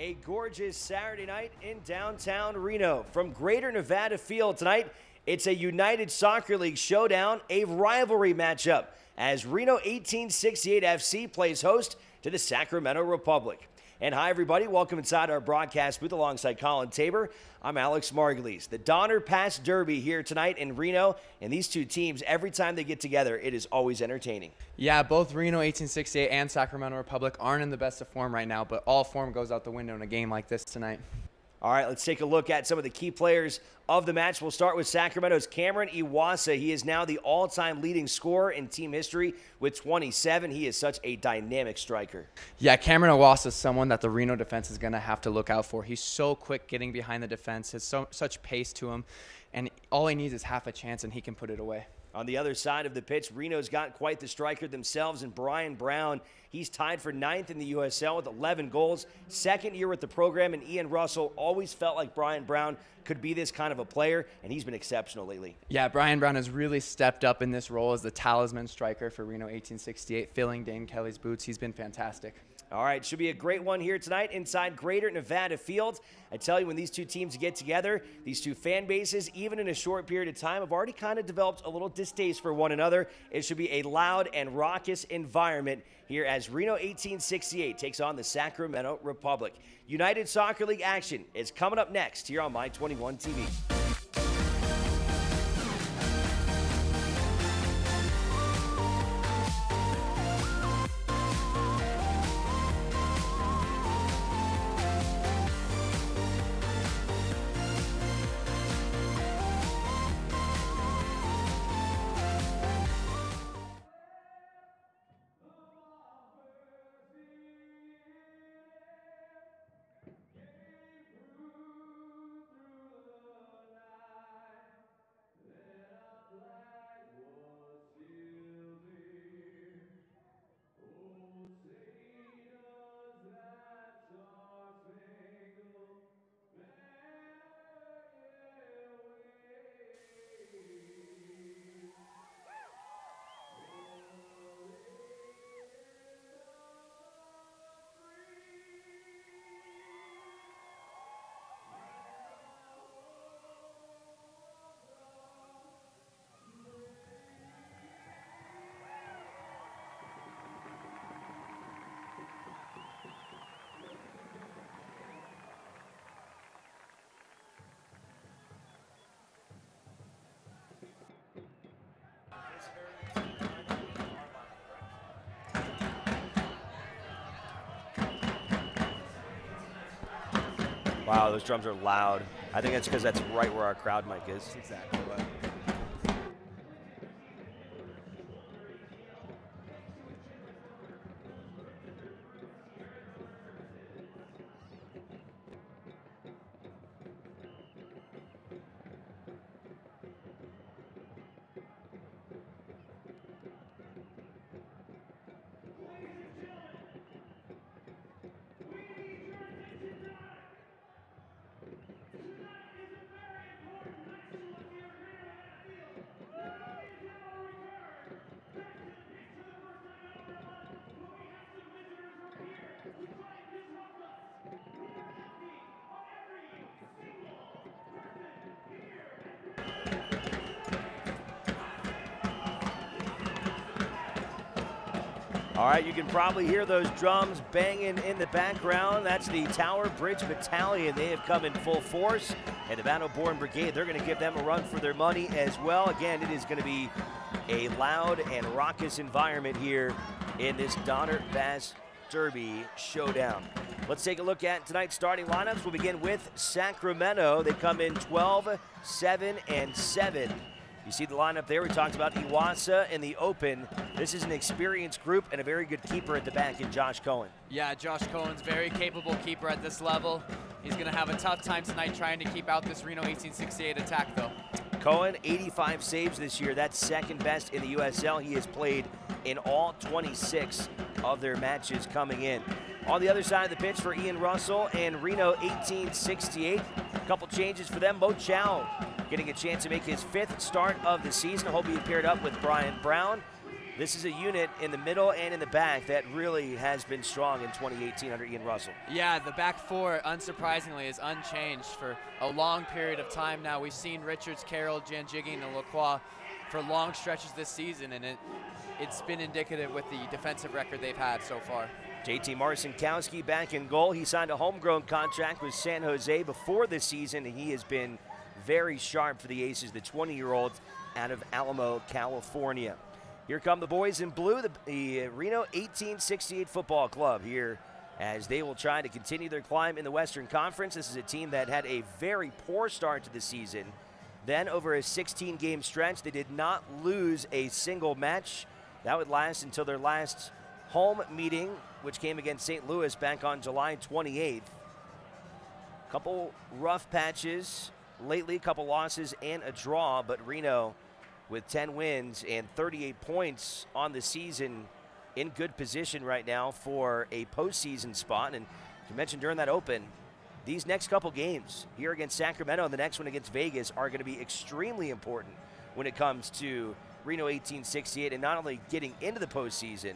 A gorgeous Saturday night in downtown Reno. From Greater Nevada Field tonight, it's a United Soccer League showdown, a rivalry matchup, as Reno 1868 FC plays host to the Sacramento Republic. And hi, everybody. Welcome inside our broadcast booth alongside Colin Tabor. I'm Alex Margulies. The Donner Pass Derby here tonight in Reno, and these two teams, every time they get together, it is always entertaining. Yeah, both Reno 1868 and Sacramento Republic aren't in the best of form right now, but all form goes out the window in a game like this tonight. All right, let's take a look at some of the key players of the match. We'll start with Sacramento's Cameron Iwasa. He is now the all-time leading scorer in team history with 27. He is such a dynamic striker. Yeah, Cameron Iwasa is someone that the Reno defense is going to have to look out for. He's so quick getting behind the defense, has such pace to him, and all he needs is half a chance, and he can put it away. On the other side of the pitch, Reno's got quite the striker themselves, and Brian Brown. He's tied for 9th in the USL with 11 goals. Second year with the program, and Ian Russell always felt like Brian Brown could be this kind of a player, and he's been exceptional lately. Yeah, Brian Brown has really stepped up in this role as the talisman striker for Reno 1868, filling Dane Kelly's boots. He's been fantastic. All right, should be a great one here tonight inside Greater Nevada Field. I tell you, when these two teams get together, these two fan bases, even in a short period of time, have already kind of developed a little distaste for one another. It should be a loud and raucous environment here as Reno 1868 takes on the Sacramento Republic. United Soccer League action is coming up next here on My 21 TV. Wow, those drums are loud. I think that's because that's right where our crowd mic is. That's exactly what. All right, you can probably hear those drums banging in the background. That's the Tower Bridge Battalion. They have come in full force. And the Battle-Born Brigade, they're going to give them a run for their money as well. Again, it is going to be a loud and raucous environment here in this Donner Pass Derby showdown. Let's take a look at tonight's starting lineups. We'll begin with Sacramento. They come in 12, 7, and 7. You see the lineup there. We talked about Iwasa in the open. This is an experienced group and a very good keeper at the back in Josh Cohen. Yeah, Josh Cohen's very capable keeper at this level. He's going to have a tough time tonight trying to keep out this Reno 1868 attack, though. Cohen, 85 saves this year. That's second best in the USL. He has played in all 26 of their matches coming in. On the other side of the pitch for Ian Russell and Reno 1868, a couple changes for them. Mo Chow getting a chance to make his 5th start of the season. I hope he paired up with Brian Brown. This is a unit in the middle and in the back that really has been strong in 2018 under Ian Russell. Yeah, the back four, unsurprisingly, is unchanged for a long period of time now. We've seen Richards, Carroll, Janjiggy, and Lacroix for long stretches this season, and it's been indicative with the defensive record they've had so far. JT Marcinkowski back in goal. He signed a homegrown contract with San Jose before this season, and he has been very sharp for the Aces, the 20-year-old out of Alamo, California. Here come the boys in blue, the Reno 1868 Football Club here as they will try to continue their climb in the Western Conference. This is a team that had a very poor start to the season. Then over a 16-game stretch, they did not lose a single match. That would last until their last home meeting, which came against St. Louis back on July 28th. Couple rough patches lately, a couple losses and a draw, but Reno with 10 wins and 38 points on the season, in good position right now for a postseason spot. And as you mentioned during that open, these next couple games here against Sacramento and the next one against Vegas are going to be extremely important when it comes to Reno 1868 and not only getting into the postseason,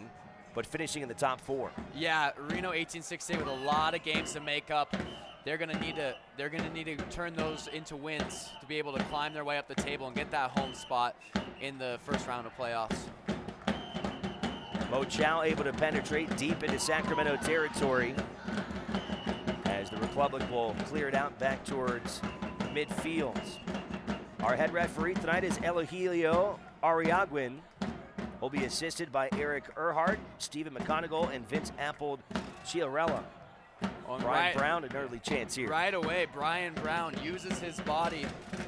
but finishing in the top four. Yeah, Reno 1868 with a lot of games to make up. They're gonna need to turn those into wins to be able to climb their way up the table and get that home spot in the first round of playoffs. Mo Chow able to penetrate deep into Sacramento territory as the Republic will clear it out back towards midfield. Our head referee tonight is Elohilio Ariaguin. Will be assisted by Eric Earhart, Stephen McConigal, and Vince Appold Chiarella. Brian Brown, an early chance here. Right away, Brian Brown uses his body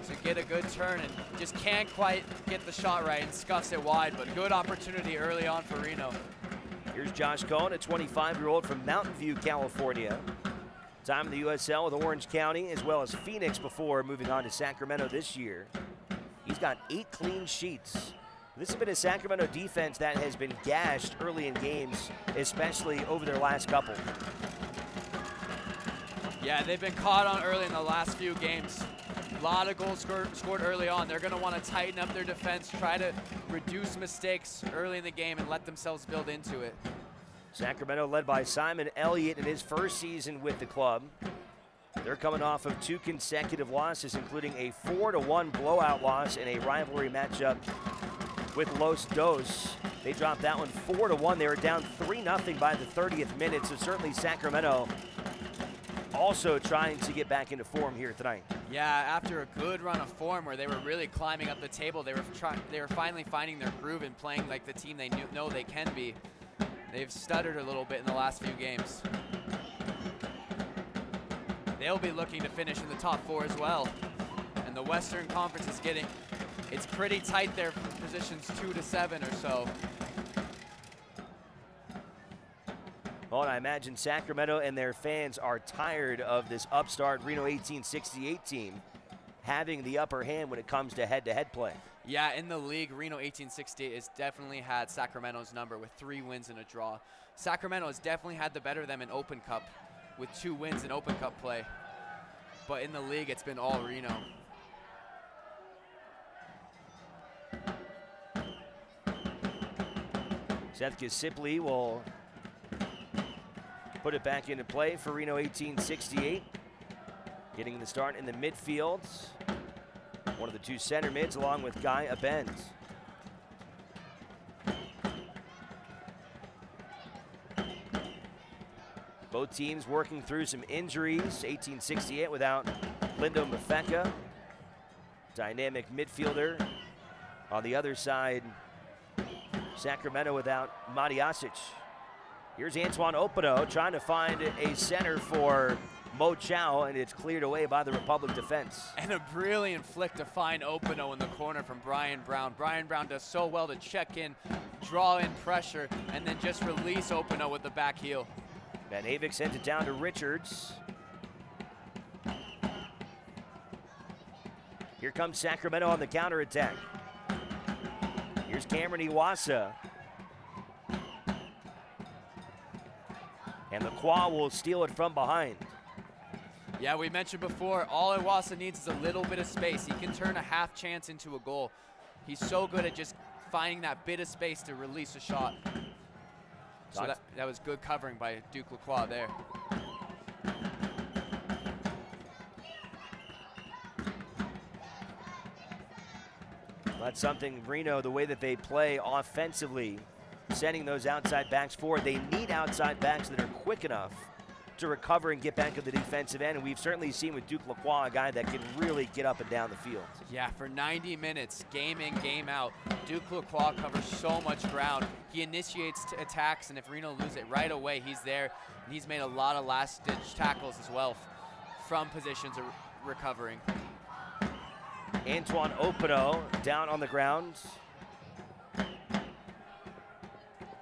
to get a good turn and just can't quite get the shot right and scuffs it wide, but good opportunity early on for Reno. Here's Josh Cohen, a 25-year-old from Mountain View, California. Time in the USL with Orange County as well as Phoenix before moving on to Sacramento this year. He's got 8 clean sheets. This has been a Sacramento defense that has been gashed early in games, especially over their last couple. Yeah, they've been caught on early in the last few games. A lot of goals scored early on. They're going to want to tighten up their defense, try to reduce mistakes early in the game and let themselves build into it. Sacramento led by Simon Elliott in his first season with the club. They're coming off of 2 consecutive losses, including a 4-1 blowout loss in a rivalry matchup with Los Dos. They dropped that one 4-1. They were down 3-0 by the 30th minute, so certainly Sacramento also trying to get back into form here tonight. Yeah, after a good run of form where they were really climbing up the table, they were finally finding their groove and playing like the team they know they can be. They've stuttered a little bit in the last few games. They'll be looking to finish in the top 4 as well. And the Western Conference is it's pretty tight there from positions 2 to 7 or so. Well, and I imagine Sacramento and their fans are tired of this upstart Reno 1868 team having the upper hand when it comes to head-to-head play. Yeah, in the league, Reno 1868 has definitely had Sacramento's number with 3 wins and a draw. Sacramento has definitely had the better of them in Open Cup with 2 wins in Open Cup play. But in the league, it's been all Reno. Seth Gasippli will put it back into play for Reno 1868. Getting the start in the midfield. One of the 2 center mids along with Guy Abend. Both teams working through some injuries. 1868 without Lindo Mafeka. Dynamic midfielder. On the other side, Sacramento without Matiasic. Here's Antoine Opino trying to find a center for Mo Chow, and it's cleared away by the Republic defense. And a brilliant flick to find Opino in the corner from Brian Brown. Brian Brown does so well to check in, draw in pressure, and then just release Opino with the back heel. Van Havik sent it down to Richards. Here comes Sacramento on the counterattack. Here's Cameron Iwasa. And Lacroix will steal it from behind. Yeah, we mentioned before, all Iwasa needs is a little bit of space. He can turn a half chance into a goal. He's so good at just finding that bit of space to release a shot. So that was good covering by Duke Lacroix there. That's something Reno, the way that they play offensively, sending those outside backs forward. They need outside backs that are quick enough to recover and get back to the defensive end. And we've certainly seen with Duke Lacroix a guy that can really get up and down the field. Yeah, for 90 minutes, game in, game out, Duke Lacroix covers so much ground. He initiates attacks, and if Reno lose it right away, he's there. And he's made a lot of last-ditch tackles as well from positions of recovering. Antoine Opino down on the ground.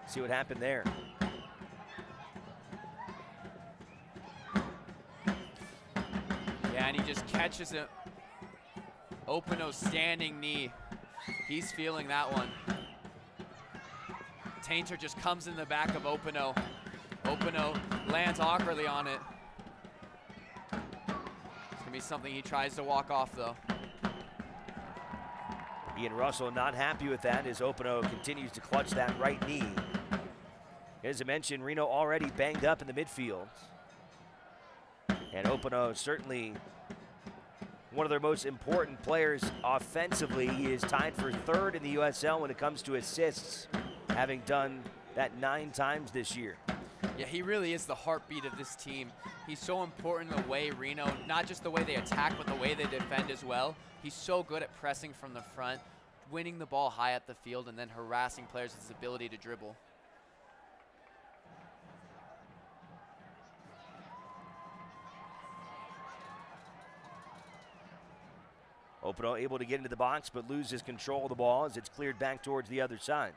See what happened there. Yeah, and he just catches it. Opino's standing knee. He's feeling that one. Tainter just comes in the back of Opino. Opino lands awkwardly on it. It's gonna be something he tries to walk off though. Ian Russell not happy with that as Opino continues to clutch that right knee. As I mentioned, Reno already banged up in the midfield. And Opino certainly one of their most important players offensively. He is tied for third in the USL when it comes to assists, having done that 9 times this year. Yeah, he really is the heartbeat of this team. He's so important in the way Reno, not just the way they attack, but the way they defend as well. He's so good at pressing from the front, winning the ball high at the field, and then harassing players with his ability to dribble. Opino able to get into the box, but loses control of the ball as it's cleared back towards the other side.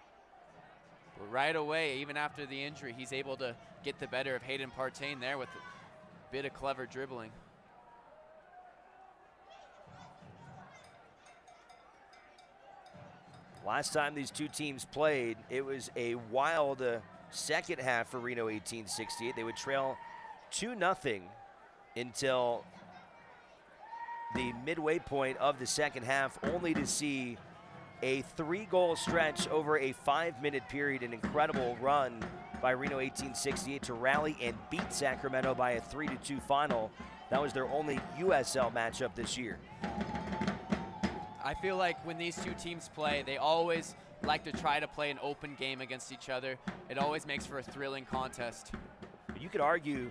But right away, even after the injury, he's able to get the better of Hayden Partain there with a bit of clever dribbling. Last time these two teams played, it was a wild second half for Reno 1868. They would trail 2-0 until the midway point of the second half, only to see a 3-goal stretch over a 5-minute period. An incredible run by Reno 1868 to rally and beat Sacramento by a 3-2 final. That was their only USL matchup this year. I feel like when these two teams play, they always like to try to play an open game against each other. It always makes for a thrilling contest. You could argue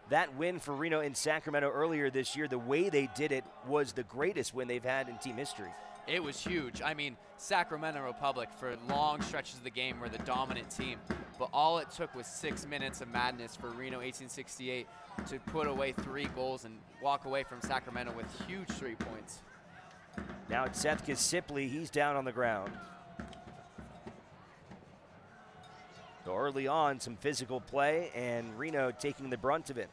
that win for Reno in Sacramento earlier this year, the way they did it was the greatest win they've had in team history. It was huge. I mean, Sacramento Republic for long stretches of the game were the dominant team, but all it took was 6 minutes of madness for Reno 1868 to put away 3 goals and walk away from Sacramento with huge 3 points. Now it's Seth Kasipley, he's down on the ground. So early on, some physical play, and Reno taking the brunt of it.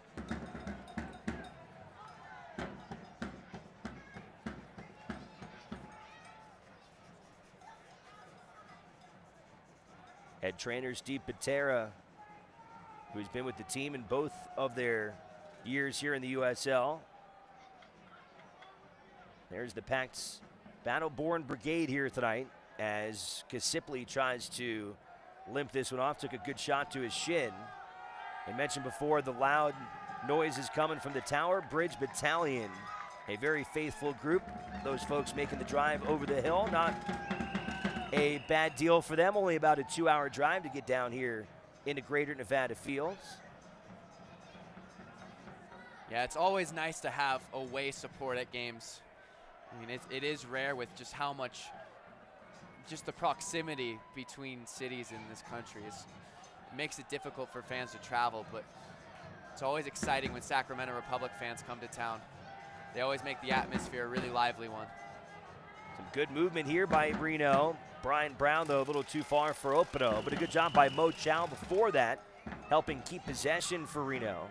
Head trainer Steve Patera, who's been with the team in both of their years here in the USL. There's the Pact's Battle-Born Brigade here tonight as Kasipley tries to limp this one off. Took a good shot to his shin. I mentioned before the loud noises coming from the Tower Bridge Battalion. A very faithful group. Those folks making the drive over the hill. Not a bad deal for them. Only about a 2-hour drive to get down here into Greater Nevada Fields. Yeah, it's always nice to have away support at games. I mean, it is rare with just how much, just the proximity between cities in this country. It makes it difficult for fans to travel, but it's always exciting when Sacramento Republic fans come to town. They always make the atmosphere a really lively one. Some good movement here by Reno. Brian Brown, though, a little too far for Opino, but a good job by Mo Chow before that, helping keep possession for Reno.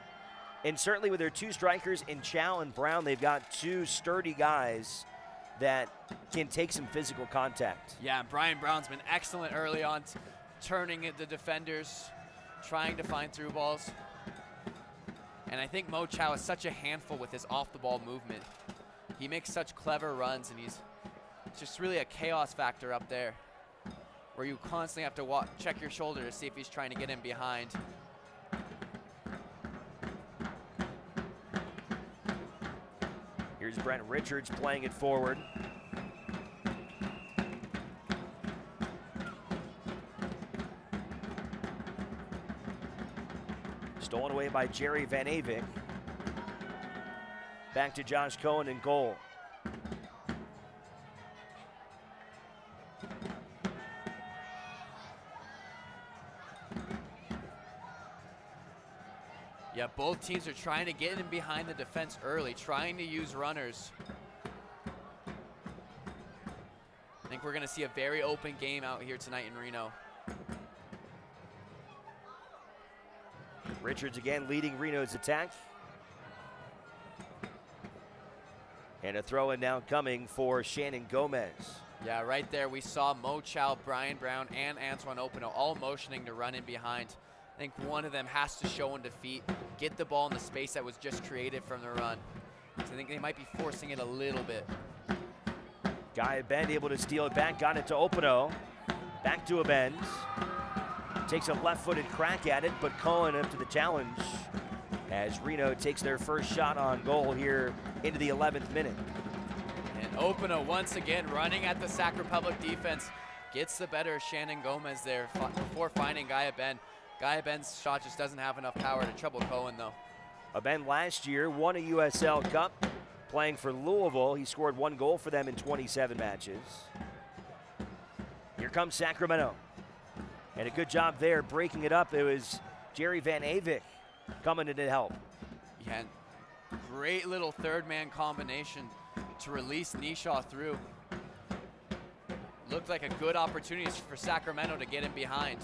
And certainly with their 2 strikers in Chow and Brown, they've got 2 sturdy guys that can take some physical contact. Yeah, Brian Brown's been excellent early on, turning at the defenders, trying to find through balls. And I think Mo Chow is such a handful with his off-the-ball movement. He makes such clever runs, and he's just really a chaos factor up there. where you constantly have to check your shoulder to see if he's trying to get in behind. Here's Brent Richards playing it forward. Stolen away by Jerry Van Avik. Back to Josh Cohen in goal. Yeah, both teams are trying to get in behind the defense early, trying to use runners. I think we're going to see a very open game out here tonight in Reno. Richards again leading Reno's attack. And a throw in now coming for Shannon Gomez. Yeah, right there we saw Mo Chow, Brian Brown, and Antoine Opino all motioning to run in behind. I think one of them has to show in defeat, get the ball in the space that was just created from the run. So I think they might be forcing it a little bit. Guy Abend able to steal it back, got it to Opino. Back to Abend. Takes a left-footed crack at it, but Cohen up to the challenge as Reno takes their first shot on goal here into the 11th minute. And Opino once again running at the Sac Republic defense. Gets the better of Shannon Gomez there before finding Guy Abend. Guy Abend's shot just doesn't have enough power to trouble Cohen, though. Abend last year won a USL Cup playing for Louisville. He scored 1 goal for them in 27 matches. Here comes Sacramento. And a good job there breaking it up. It was Jerry Van Avik coming in to help. Yeah, great little third-man combination to release Nishaw through. Looked like a good opportunity for Sacramento to get in behind.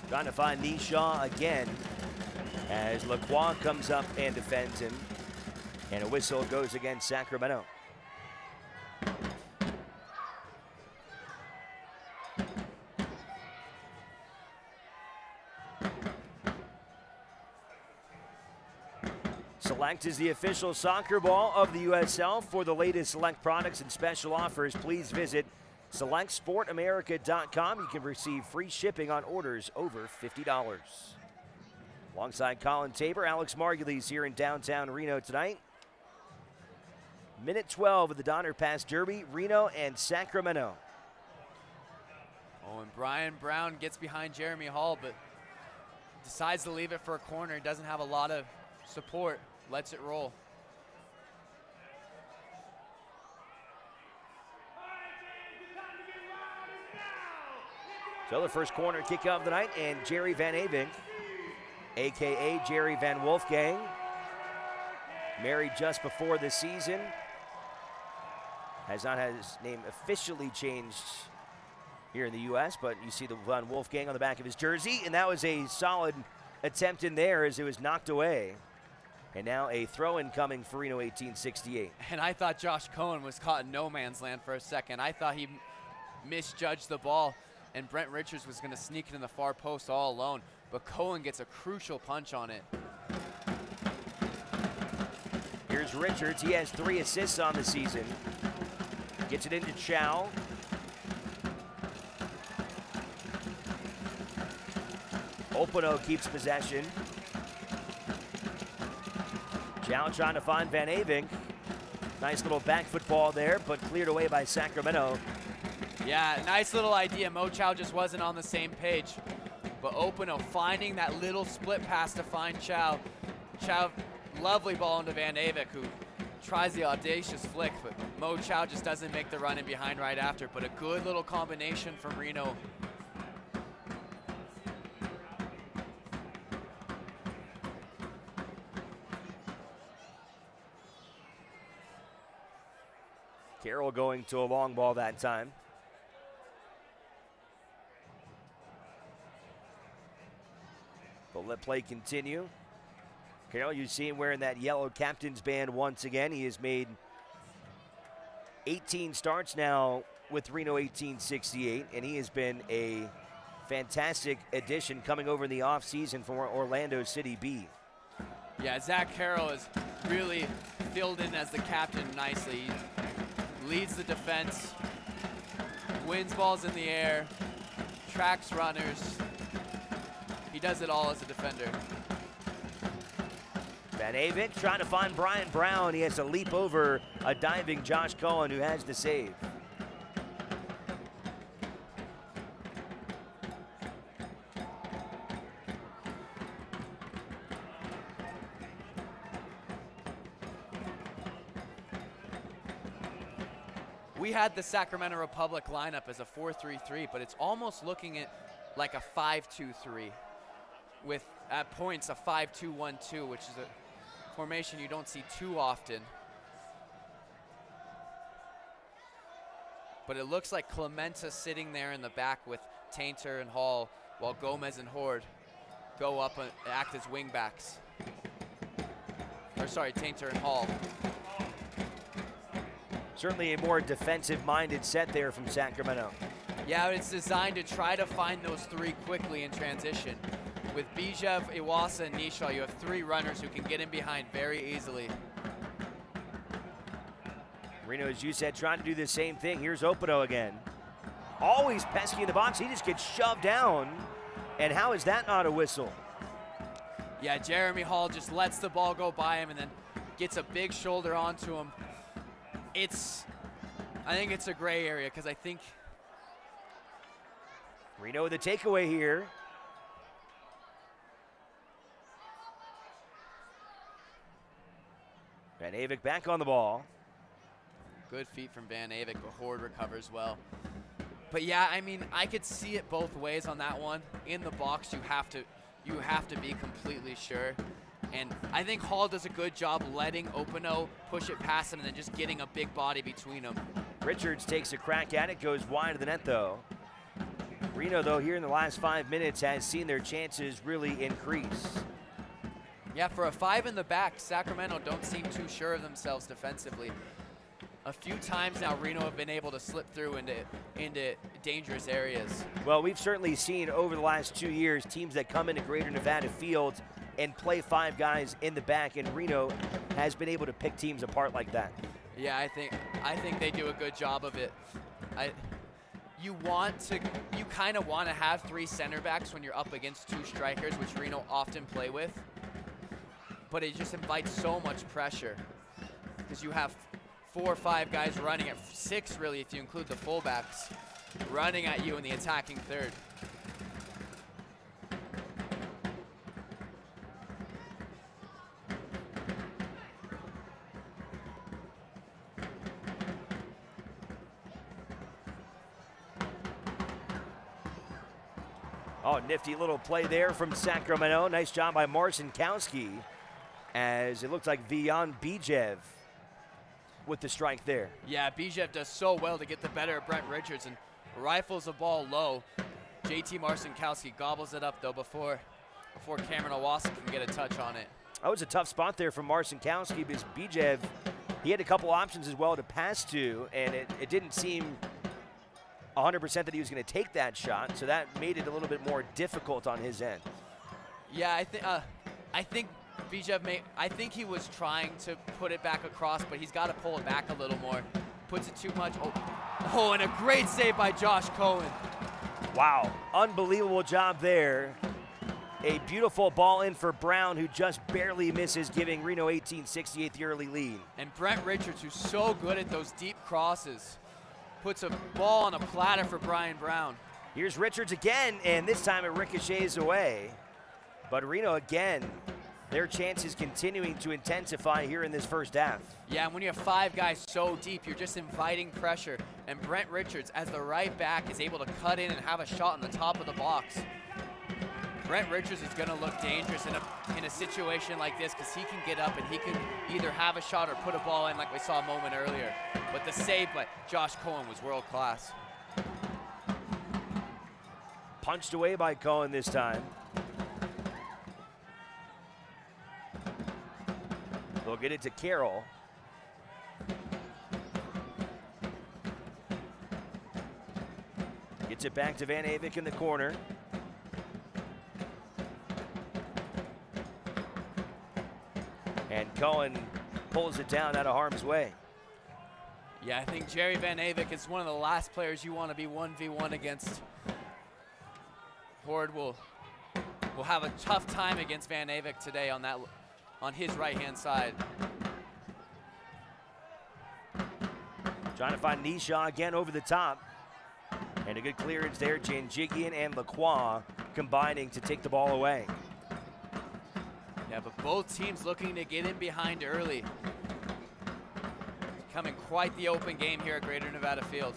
Trying to find Nishaw again as Lacroix comes up and defends him. And a whistle goes against Sacramento. Select is the official soccer ball of the USL. For the latest Select products and special offers, please visit SelectSportAmerica.com. You can receive free shipping on orders over $50. Alongside Colin Tabor, Alex Margulies here in downtown Reno tonight. Minute 12 of the Donner Pass Derby, Reno and Sacramento. Oh, and Brian Brown gets behind Jeremy Hall, but decides to leave it for a corner. Doesn't have a lot of support, lets it roll. So the first corner kick of the night, and Jerry Van Avik, AKA Jerry Van Wolfgang, married just before the season. Has not had his name officially changed here in the U.S., but you see the Van Wolfgang on the back of his jersey, and that was a solid attempt in there as it was knocked away. And now a throw-in coming for Reno 1868. And I thought Josh Cohen was caught in no man's land for a second. I thought he misjudged the ball, and Brent Richards was going to sneak it in the far post all alone. But Cohen gets a crucial punch on it. Here's Richards. He has 3 assists on the season. Gets it into Chow. Opino keeps possession. Chow trying to find Van Avik. Nice little back foot ball there, but cleared away by Sacramento. Yeah, nice little idea. Mo Chow just wasn't on the same page. But Opino finding that little split pass to find Chow. Chow, lovely ball into Van Avik, who tries the audacious flick, but Mo Chow just doesn't make the run in behind right after. But a good little combination from Reno. Carroll going to a long ball that time. But let play continue. Carroll, you see him wearing that yellow captain's band once again. He has made 18 starts now with Reno 1868, and he has been a fantastic addition coming over in the offseason from Orlando City B. Yeah, Zach Carroll has really filled in as the captain nicely. leads the defense, wins balls in the air, tracks runners. He does it all as a defender. Van Avik trying to find Brian Brown. He has to leap over a diving Josh Cohen, who has the save. We had the Sacramento Republic lineup as a 4-3-3, but it's almost looking at like a 5-2-3 with, at points, a 5-2-1-2, which is a formation you don't see too often. But it looks like Clementa sitting there in the back with Tainter and Hall, while Gomez and Horde go up and act as wingbacks. Or sorry, Tainter and Hall. Certainly a more defensive-minded set there from Sacramento. Yeah, it's designed to try to find those three quickly in transition. With Bijev, Iwasa, and Nishaw, you have three runners who can get in behind very easily. Reno, as you said, trying to do the same thing. Here's Opino again. Always pesky in the box. He just gets shoved down. And how is that not a whistle? Yeah, Jeremy Hall just lets the ball go by him and then gets a big shoulder onto him. I think it's a gray area because I think Reno with the takeaway here. Van Avik back on the ball. Good feet from Van Avik, but Horde recovers well. But yeah, I mean, I could see it both ways on that one. In the box, you have to be completely sure. And I think Hall does a good job letting Opino push it past him and then just getting a big body between them. Richards takes a crack at it, goes wide of the net though. Reno, though, here in the last 5 minutes has seen their chances really increase. Yeah, for a 5 in the back, Sacramento don't seem too sure of themselves defensively. A few times now, Reno have been able to slip through into dangerous areas. Well, we've certainly seen over the last 2 years teams that come into Greater Nevada Field and play 5 guys in the back, and Reno has been able to pick teams apart like that. Yeah, I think they do a good job of it. You kind of want to have 3 center backs when you're up against 2 strikers, which Reno often play with. But it just invites so much pressure because you have 4 or 5 guys running at 6, really, if you include the fullbacks, running at you in the attacking third. Oh, nifty little play there from Sacramento. Nice job by Marcinkowski, as it looks like Vian Bijev with the strike there. Yeah, Bijev does so well to get the better of Brent Richards and rifles the ball low. JT Marcinkowski gobbles it up though before Cameron Owasa can get a touch on it. That was a tough spot there from Marcinkowski because Bijev, he had a couple options as well to pass to, and it didn't seem 100% that he was going to take that shot, so that made it a little bit more difficult on his end. Yeah, I think Bijev I think he was trying to put it back across, but he's got to pull it back a little more. Puts it too much. Oh, and a great save by Josh Cohen. Wow, unbelievable job there. A beautiful ball in for Brown, who just barely misses, giving Reno 1868 the early lead. And Brent Richards, who's so good at those deep crosses, puts a ball on a platter for Brian Brown. Here's Richards again, and this time it ricochets away. But Reno again, their chances continuing to intensify here in this first half. Yeah, and when you have 5 guys so deep, you're just inviting pressure. And Brent Richards, as the right back, is able to cut in and have a shot on the top of the box. Brent Richards is going to look dangerous in a situation like this because he can get up and he can either have a shot or put a ball in like we saw a moment earlier. But the save by Josh Cohen was world class. Punched away by Cohen this time. They'll get it to Carroll. Gets it back to Van Avik in the corner. And Cohen pulls it down out of harm's way. Yeah, I think Jerry Van Avik is one of the last players you want to be 1v1 against. Horde will have a tough time against Van Avik today on his right-hand side. Trying to find Nisha again over the top. And a good clearance there. Janjigian and Lacroix combining to take the ball away. Yeah, but both teams looking to get in behind early. Becoming quite the open game here at Greater Nevada Field.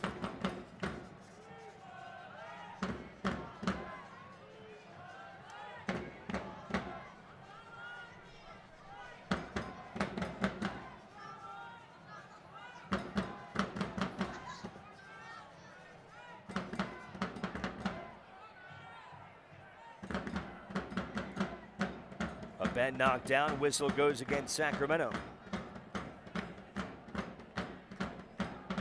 A bend knocked down, whistle goes against Sacramento.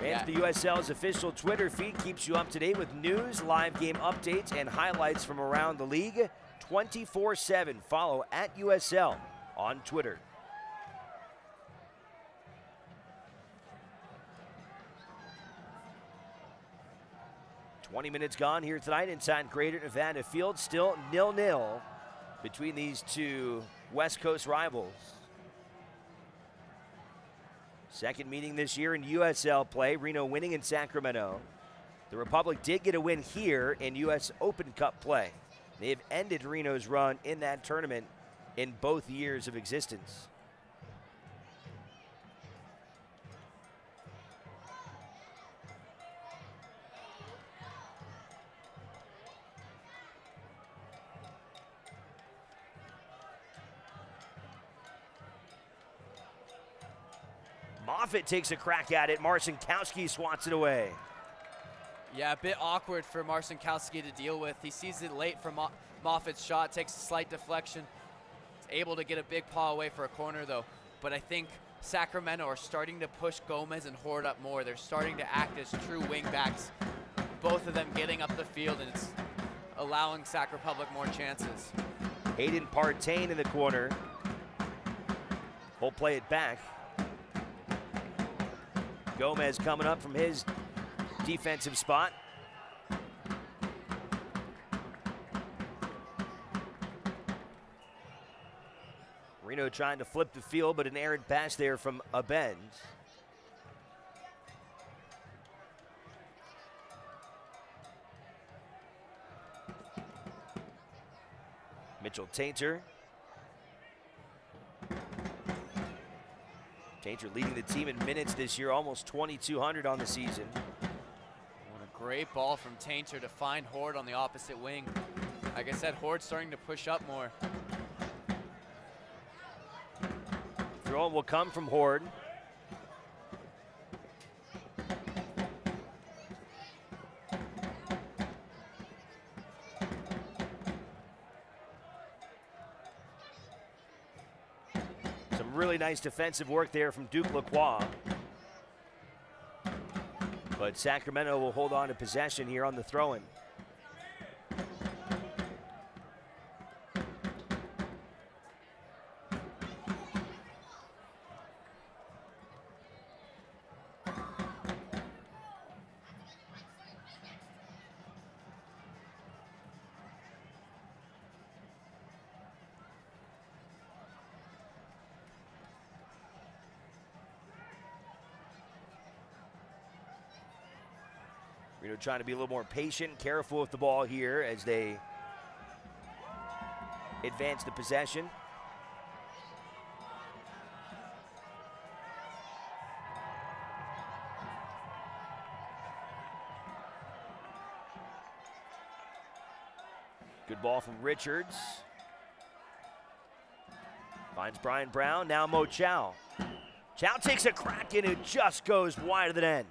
And the USL's official Twitter feed keeps you up to date with news, live game updates, and highlights from around the league 24/7. Follow at USL on Twitter. "20 minutes gone here tonight inside Greater Nevada Field. Still 0-0 between these two West Coast rivals. Second meeting this year in USL play, Reno winning in Sacramento. The Republic did get a win here in US Open Cup play. They have ended Reno's run in that tournament in both years of existence. Moffitt takes a crack at it. Marcinkowski swats it away. Yeah, a bit awkward for Marcinkowski to deal with. He sees it late from Moffitt's shot, takes a slight deflection. He's able to get a big paw away for a corner though. But I think Sacramento are starting to push Gomez and Horde up more. They're starting to act as true wing backs. Both of them getting up the field, and it's allowing Sac Republic more chances. Hayden Partain in the corner. We'll play it back. Gomez coming up from his defensive spot. Reno trying to flip the field, but an errant pass there from Abend. Mitchell Tainter. Tainter leading the team in minutes this year, almost 2,200 on the season. What a great ball from Tainter to find Horde on the opposite wing. Like I said, Horde's starting to push up more. Throw will come from Horde. Really nice defensive work there from Duke Lacroix. But Sacramento will hold on to possession here on the throw-in. Reno trying to be a little more patient, careful with the ball here as they advance the possession. Good ball from Richards. Finds Brian Brown, now Mo Chow. Chow takes a crack and it just goes wide of the net.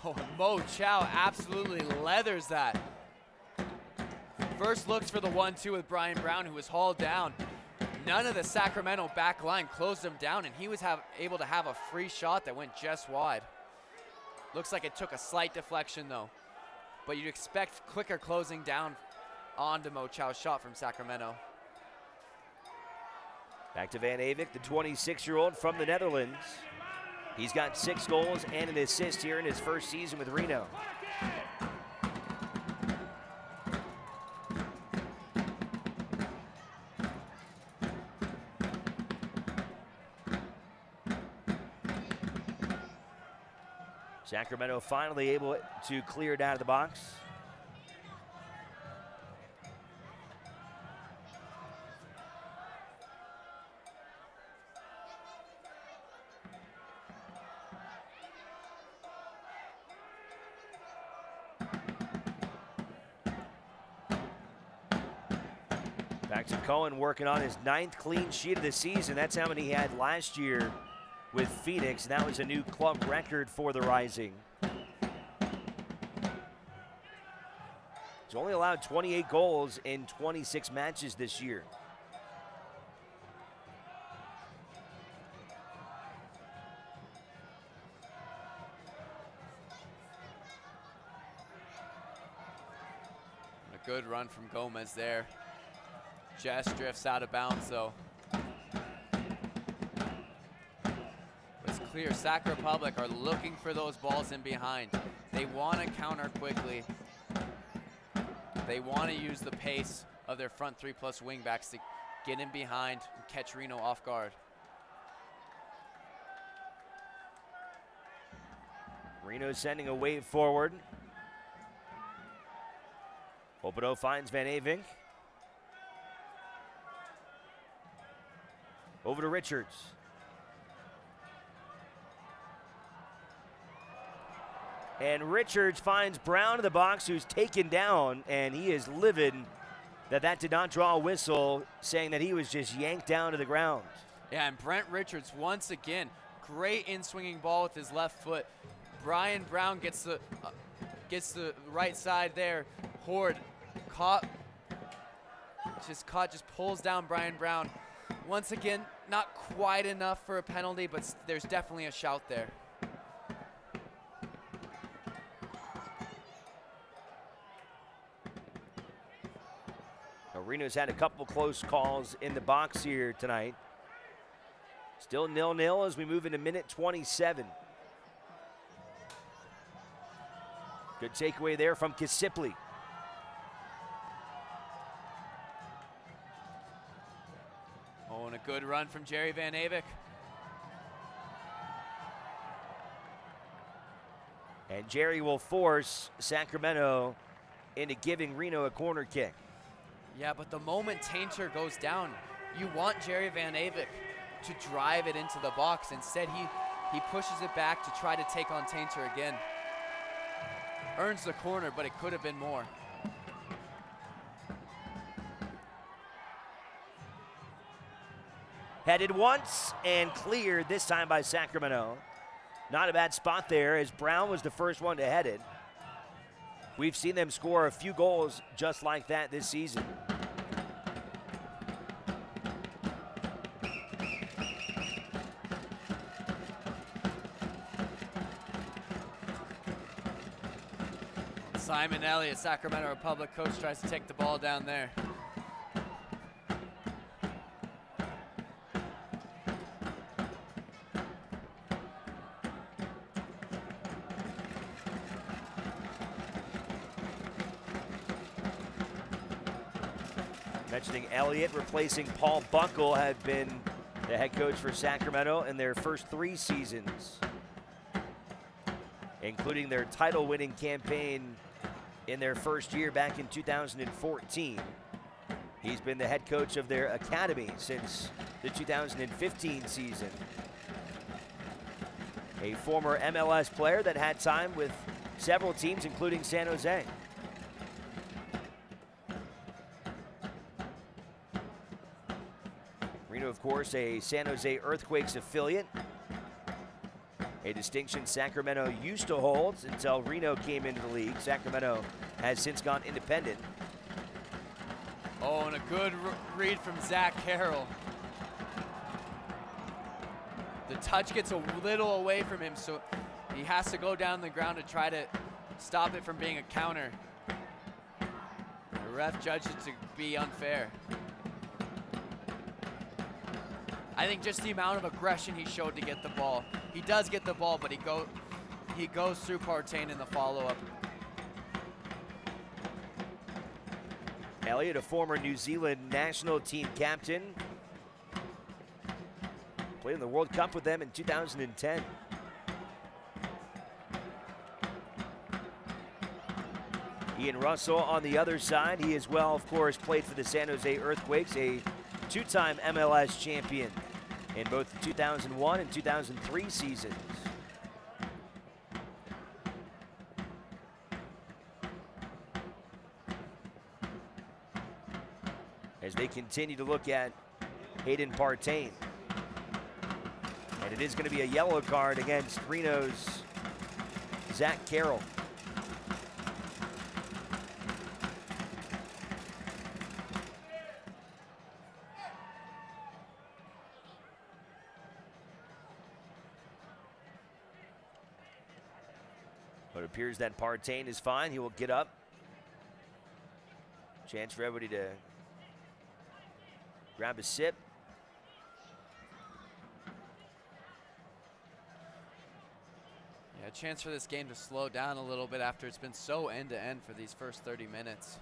Oh, Mo Chow absolutely leathers that. First looks for the 1-2 with Brian Brown, who was hauled down. None of the Sacramento back line closed him down, and he was able to have a free shot that went just wide. Looks like it took a slight deflection, though. But you'd expect quicker closing down onto Mo Chow's shot from Sacramento. Back to Van Avik, the 26-year-old from the Netherlands. He's got 6 goals and an assist here in his first season with Reno. Sacramento finally able to clear it out of the box. Back to Cohen working on his 9th clean sheet of the season. That's how many he had last year with Phoenix. That was a new club record for the Rising. He's only allowed 28 goals in 26 matches this year. A good run from Gomez there. Just drifts out of bounds, though. It's clear Sac Republic are looking for those balls in behind. They want to counter quickly. They want to use the pace of their front 3+ wingbacks to get in behind and catch Reno off guard. Reno sending a wave forward. Opado finds Van Avink. Over to Richards. And Richards finds Brown in the box, who's taken down, and he is livid that did not draw a whistle, saying that he was just yanked down to the ground. Yeah, and Brent Richards, once again, great in-swinging ball with his left foot. Brian Brown gets the right side there. Horde just pulls down Brian Brown. Once again, not quite enough for a penalty, but there's definitely a shout there. Reno's had a couple close calls in the box here tonight. Still 0-0 as we move into minute 27. Good takeaway there from Kisipli. Oh, and a good run from Jerry Van Avik. And Jerry will force Sacramento into giving Reno a corner kick. Yeah, but the moment Tainter goes down, you want Jerry Van Avik to drive it into the box. Instead, he pushes it back to try to take on Tainter again. Earns the corner, but it could have been more. Headed once and cleared this time by Sacramento. Not a bad spot there, as Brown was the first one to head it. We've seen them score a few goals just like that this season. Simon Elliott, Sacramento Republic coach, tries to take the ball down there. Mentioning Elliott replacing Paul Buckle, had been the head coach for Sacramento in their first 3 seasons, including their title-winning campaign in their first year back in 2014. He's been the head coach of their academy since the 2015 season. A former MLS player that had time with several teams, including San Jose. Reno, of course, a San Jose Earthquakes affiliate. A distinction Sacramento used to hold until Reno came into the league. Sacramento has since gone independent. Oh, and a good read from Zach Carroll. The touch gets a little away from him, so he has to go down the ground to try to stop it from being a counter. The ref judged it to be unfair. I think just the amount of aggression he showed to get the ball. He does get the ball, but he goes through Partain in the follow-up. Elliott, a former New Zealand national team captain. Played in the World Cup with them in 2010. Ian Russell on the other side. He as well, of course, played for the San Jose Earthquakes, a two-time MLS champion in both the 2001 and 2003 seasons. As they continue to look at Hayden Partain. And it is going to be a yellow card against Reno's Zach Carroll. But it appears that Partain is fine. He will get up. Chance for everybody to grab a sip. Yeah, a chance for this game to slow down a little bit after it's been so end-to-end for these first 30 minutes.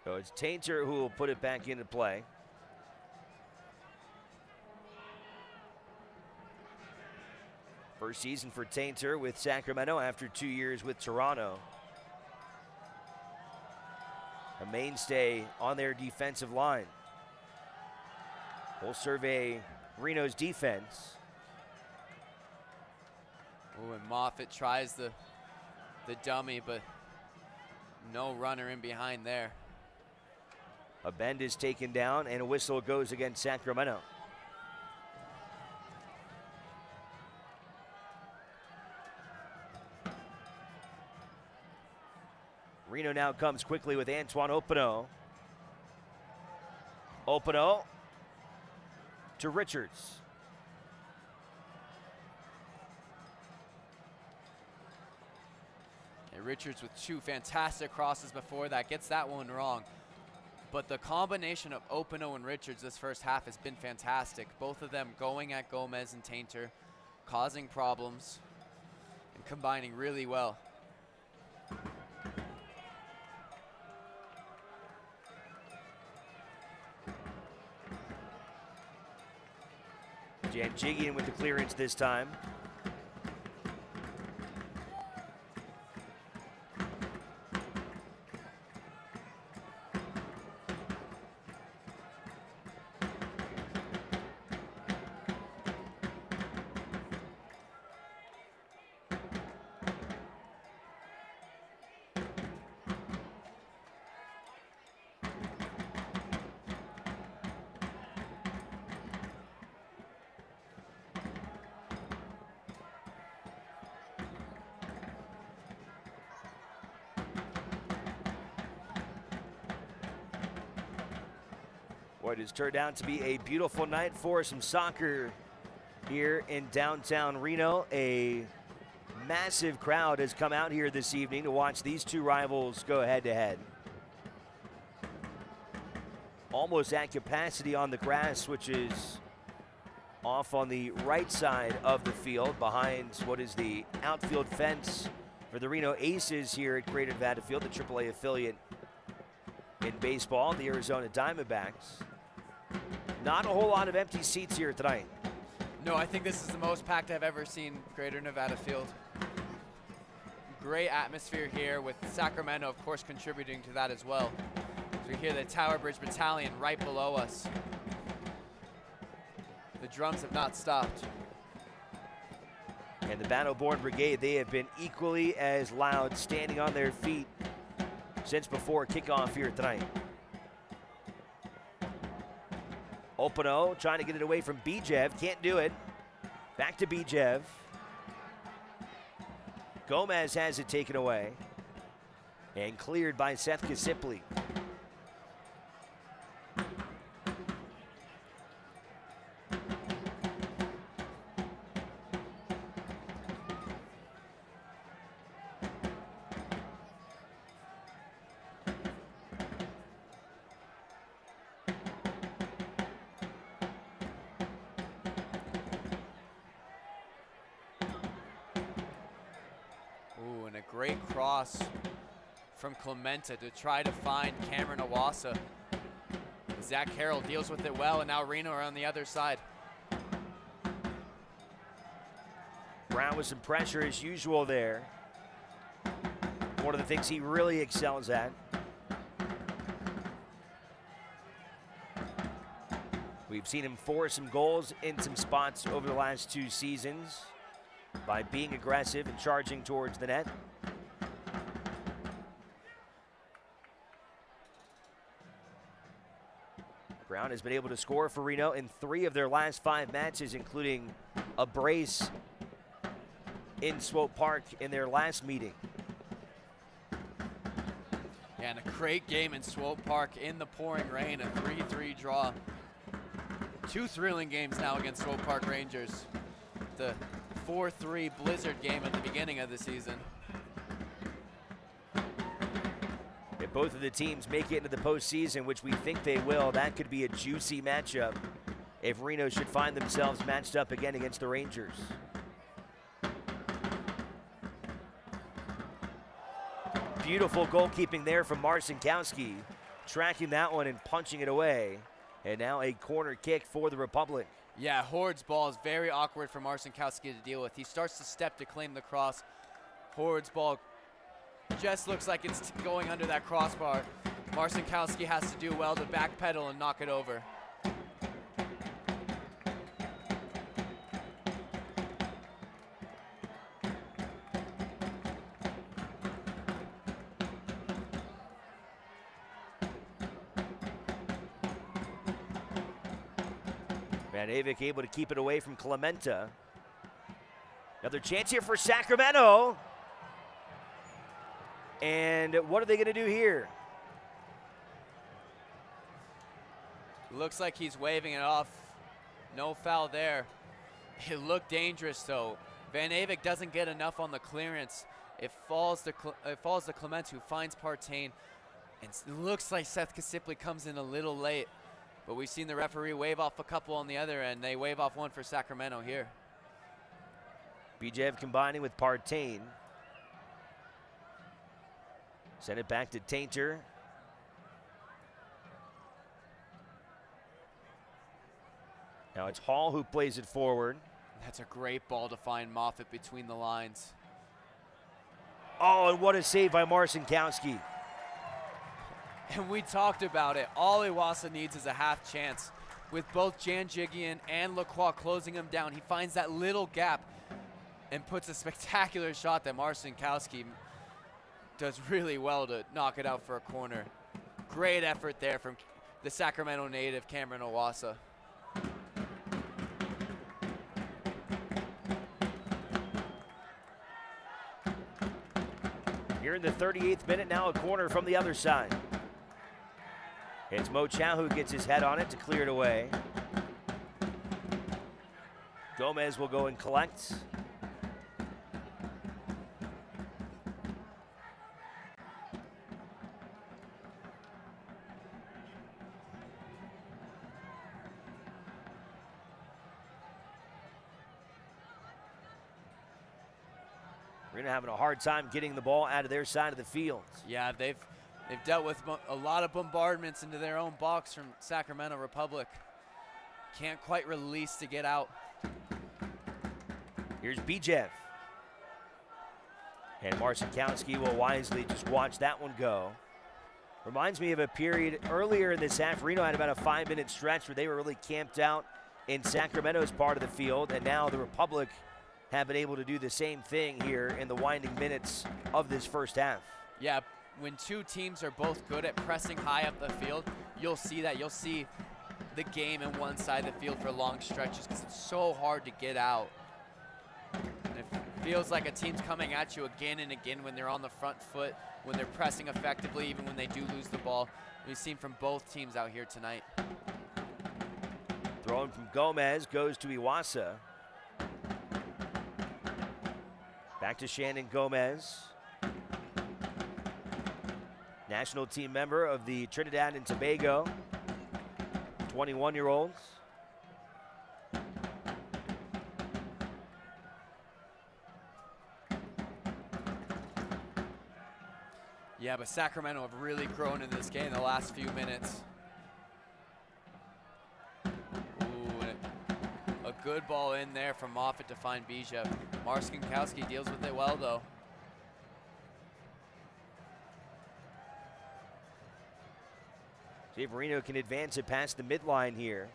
So it's Tainter who will put it back into play. First season for Tainter with Sacramento after 2 years with Toronto. A mainstay on their defensive line. We'll survey Reno's defense. Oh, and Moffitt tries the dummy, but no runner in behind there. A bend is taken down and a whistle goes against Sacramento. Reno now comes quickly with Antoine Opino. Opino to Richards. And Richards with two fantastic crosses before that, gets that one wrong. But the combination of Opino and Richards this first half has been fantastic. Both of them going at Gomez and Tainter, causing problems, and combining really well. Janjigian with the clearance this time. Boy, it has turned out to be a beautiful night for some soccer here in downtown Reno. A massive crowd has come out here this evening to watch these two rivals go head-to-head. Almost at capacity on the grass, which is off on the right side of the field behind what is the outfield fence for the Reno Aces here at Greater Nevada Field, the AAA affiliate in baseball, the Arizona Diamondbacks. Not a whole lot of empty seats here tonight. No, I think this is the most packed I've ever seen Greater Nevada Field. Great atmosphere here with Sacramento, of course, contributing to that as well. As we hear the Tower Bridge Battalion right below us. The drums have not stopped. And the Battle-Born Brigade, they have been equally as loud, standing on their feet since before kickoff here tonight. Opino trying to get it away from Bijev, can't do it. Back to Bijev. Gomez has it taken away and cleared by Seth Kasipli. great cross from Clementa to try to find Cameron Iwasa. Zach Carroll deals with it well, and now Reno are on the other side. Brown with some pressure as usual there. One of the things he really excels at. We've seen him force some goals in some spots over the last 2 seasons by being aggressive and charging towards the net. Brown has been able to score for Reno in 3 of their last 5 matches, including a brace in Swope Park in their last meeting. Yeah, and a great game in Swope Park in the pouring rain, a 3-3 draw. 2 thrilling games now against Swope Park Rangers. The 4-3 blizzard game at the beginning of the season. If both of the teams make it into the postseason, which we think they will, that could be a juicy matchup if Reno should find themselves matched up again against the Rangers. Beautiful goalkeeping there from Marcinkowski, tracking that one and punching it away. And now a corner kick for the Republic. Yeah, Horde's ball is very awkward for Marcinkowski to deal with. He starts to step to claim the cross. Horde's ball just looks like it's going under that crossbar. Marcinkowski has to do well to backpedal and knock it over. Van Avik able to keep it away from Clementa. Another chance here for Sacramento. And what are they going to do here? Looks like he's waving it off. No foul there. It looked dangerous though. Van Avik doesn't get enough on the clearance. It falls to Clement, who finds Partain. And it looks like Seth Kasipli comes in a little late. But we've seen the referee wave off a couple on the other end. They wave off one for Sacramento here. Bijev combining with Partain. Send it back to Tainter. Now it's Hall who plays it forward. That's a great ball to find Moffitt between the lines. Oh, and what a save by Marcinkowski. And we talked about it. All Iwasa needs is a half chance. With both Janjigian and Lacroix closing him down, he finds that little gap and puts a spectacular shot that Marcinkowski does really well to knock it out for a corner. Great effort there from the Sacramento native, Cameron Iwasa. Here in the 38th minute, now a corner from the other side. It's Mo Chow who gets his head on it to clear it away. Gomez will go and collect. Reno having a hard time getting the ball out of their side of the field. Yeah, they've dealt with a lot of bombardments into their own box from Sacramento Republic. Can't quite release to get out. Here's Bijev. And Marcinkowski will wisely just watch that one go. Reminds me of a period earlier in this half. Reno had about a 5-minute stretch where they were really camped out in Sacramento's part of the field, and now the Republic have been able to do the same thing here in the winding minutes of this first half. Yeah, when two teams are both good at pressing high up the field, you'll see that. You'll see the game in one side of the field for long stretches because it's so hard to get out. And it feels like a team's coming at you again and again when they're on the front foot, when they're pressing effectively, even when they do lose the ball. We've seen from both teams out here tonight. Thrown from Gomez goes to Iwasa. Back to Shannon Gomez. National team member of the Trinidad and Tobago, 21-year-olds. Yeah, but Sacramento have really grown in this game in the last few minutes. Ooh, a good ball in there from Moffitt to find Bijev. Marcinkowski deals with it well, though. See if Reno can advance it past the midline here.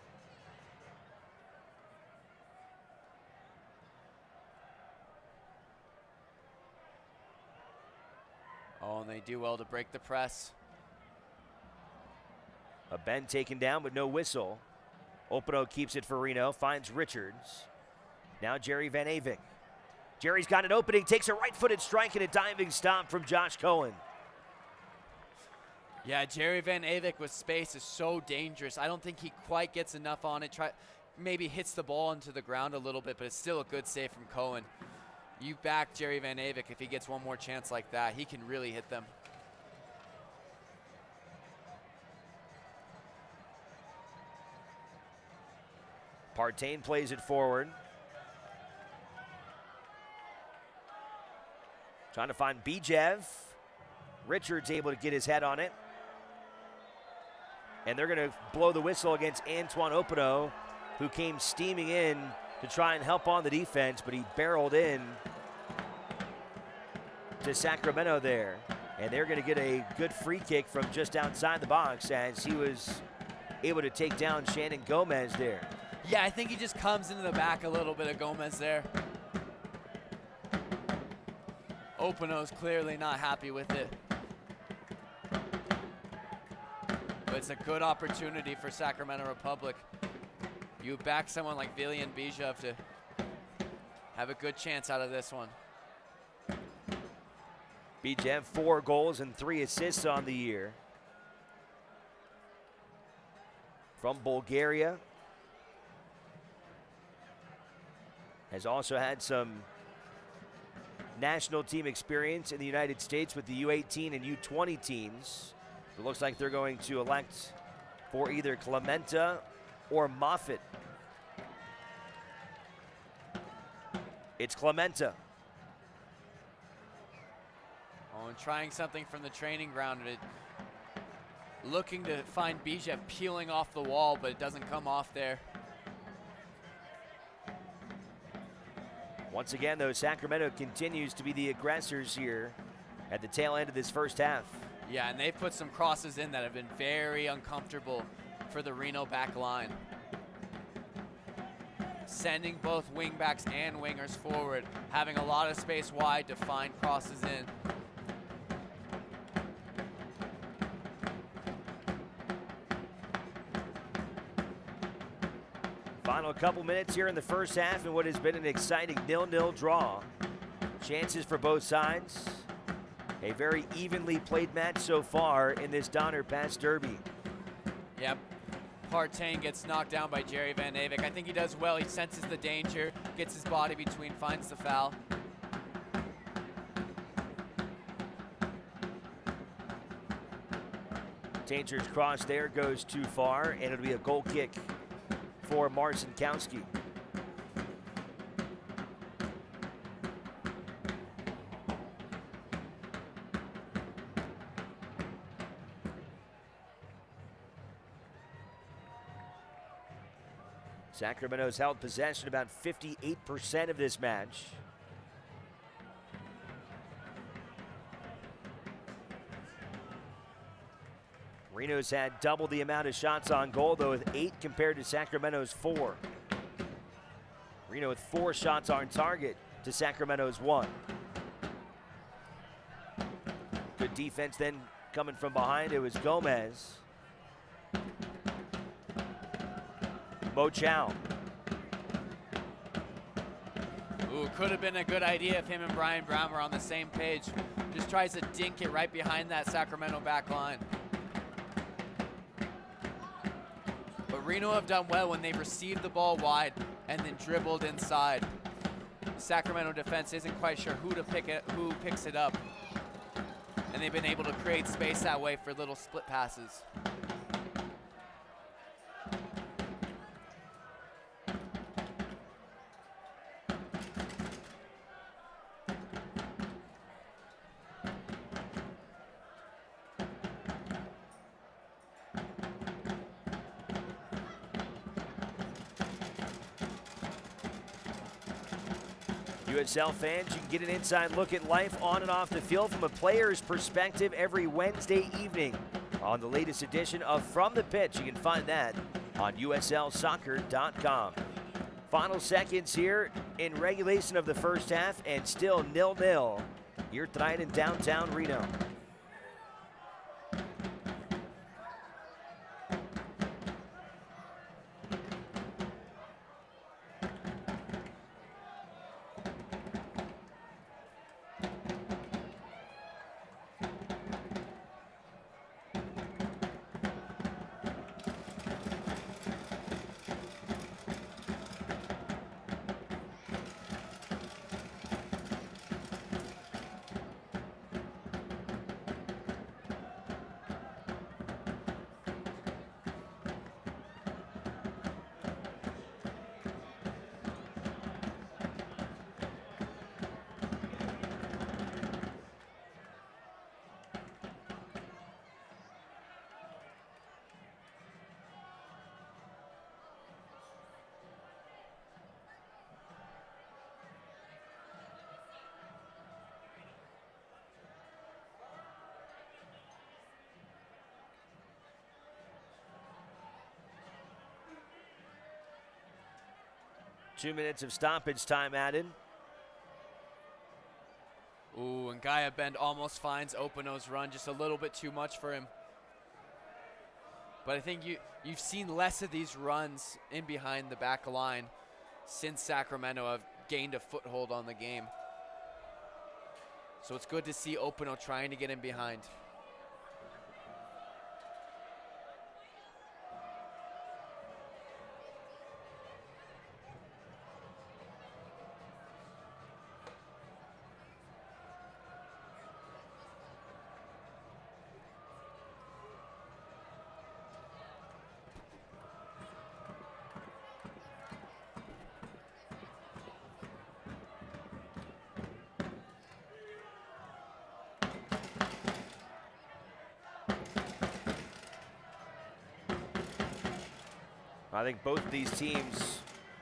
Oh, and they do well to break the press. A bend taken down, but no whistle. Openo keeps it for Reno, finds Richards. Now Jerry Van Avik. Jerry's got an opening, takes a right-footed strike and a diving stop from Josh Cohen. Yeah, Jerry Van Avik with space is so dangerous. I don't think he quite gets enough on it. Maybe hits the ball into the ground a little bit, but it's still a good save from Cohen. You back Jerry Van Avik if he gets one more chance like that. He can really hit them. Partain plays it forward. Trying to find Bijev. Richards able to get his head on it. And they're going to blow the whistle against Antoine Openo, who came steaming in to try and help on the defense, but he barreled in to Sacramento there. And they're going to get a good free kick from just outside the box as he was able to take down Shannon Gomez there. Yeah, I think he just comes into the back a little bit of Gomez there. Openo's clearly not happy with it. But it's a good opportunity for Sacramento Republic. You back someone like Villian Bijev to have a good chance out of this one. Bijev 4 goals and 3 assists on the year. From Bulgaria. Has also had some national team experience in the United States with the U18 and U20 teams. It looks like they're going to elect for either Clementa or Moffitt. It's Clementa. Oh, and trying something from the training ground. Looking to find Bijev peeling off the wall, but it doesn't come off there. Once again, though, Sacramento continues to be the aggressors here at the tail end of this first half. Yeah, and they've put some crosses in that have been very uncomfortable for the Reno back line. Sending both wingbacks and wingers forward, having a lot of space wide to find crosses in. Final couple minutes here in the first half and what has been an exciting 0-0 draw. Chances for both sides. A very evenly played match so far in this Donner Pass Derby. Yep. Partain gets knocked down by Jerry Van Avik. I think he does well. He senses the danger, gets his body between, finds the foul. Tainter's cross there goes too far, and it'll be a goal kick for Marcinkowski. Sacramento's held possession about 58% of this match. Reno's had double the amount of shots on goal, though, with 8 compared to Sacramento's 4. Reno with 4 shots on target to Sacramento's 1. Good defense then coming from behind. It was Gomez. Mo Chow. Ooh, could have been a good idea if him and Brian Brown were on the same page. Just tries to dink it right behind that Sacramento back line. But Reno have done well when they've received the ball wide and then dribbled inside. Sacramento defense isn't quite sure who picks it up. And they've been able to create space that way for little split passes. USL fans, you can get an inside look at life on and off the field from a player's perspective every Wednesday evening on the latest edition of From the Pitch. You can find that on uslsoccer.com. Final seconds here in regulation of the first half, and still 0-0 here tonight in downtown Reno. Two minutes of stoppage time added. Ooh, and Gaia Bend almost finds Openo's run, just a little bit too much for him. But I think you've seen less of these runs in behind the back line since Sacramento have gained a foothold on the game. So it's good to see Openo trying to get in behind. I think both of these teams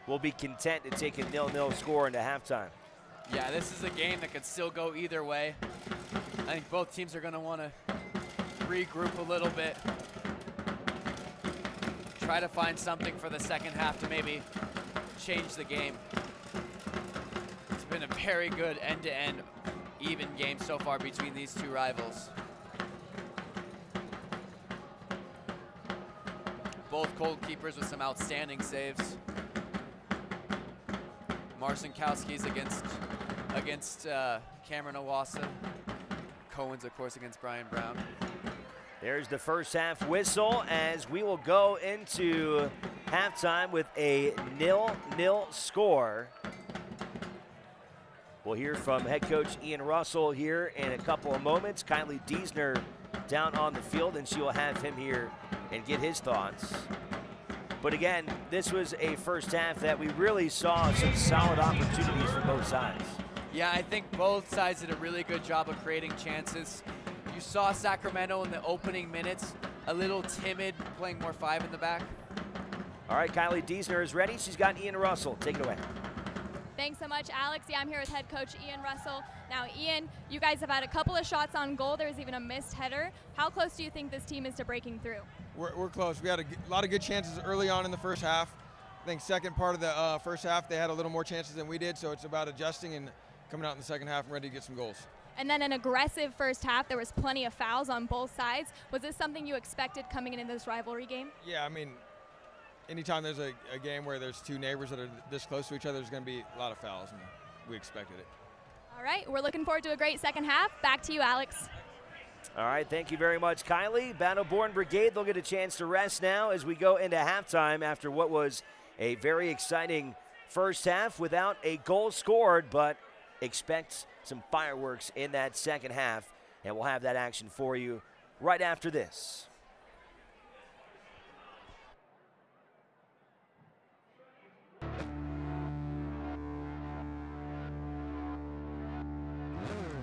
will be content to take a 0-0 score into halftime. Yeah, this is a game that could still go either way. I think both teams are going to want to regroup a little bit. Try to find something for the second half to maybe change the game. It's been a very good end-to-end even game so far between these two rivals. Both goalkeepers with some outstanding saves. Marcinkowski's against Cameron Owasa. Cohen's, of course, against Brian Brown. There's the first half whistle as we will go into halftime with a 0-0 score. We'll hear from head coach Ian Russell here in a couple of moments. Kylie Diesner down on the field, and she will have him here and get his thoughts. But again, this was a first half that we really saw some solid opportunities for both sides. Yeah, I think both sides did a really good job of creating chances. You saw Sacramento in the opening minutes, a little timid, playing more 5 in the back. All right, Kylie Diesner is ready. She's got Ian Russell. Take it away. Thanks so much, Alex. Yeah, I'm here with head coach Ian Russell. Now, Ian, you guys have had a couple of shots on goal. There was even a missed header. How close do you think this team is to breaking through? We're close. We had a lot of good chances early on in the first half. I think second part of the first half, they had a little more chances than we did, so it's about adjusting and coming out in the second half and ready to get some goals. And then an aggressive first half. There was plenty of fouls on both sides. Was this something you expected coming into this rivalry game? Yeah, I mean, anytime there's a game where there's two neighbors that are this close to each other, there's going to be a lot of fouls, and we expected it. All right, we're looking forward to a great second half. Back to you, Alex. All right, thank you very much, Kylie. Battleborn Brigade, they'll get a chance to rest now as we go into halftime after what was a very exciting first half without a goal scored, but expect some fireworks in that second half, and we'll have that action for you right after this.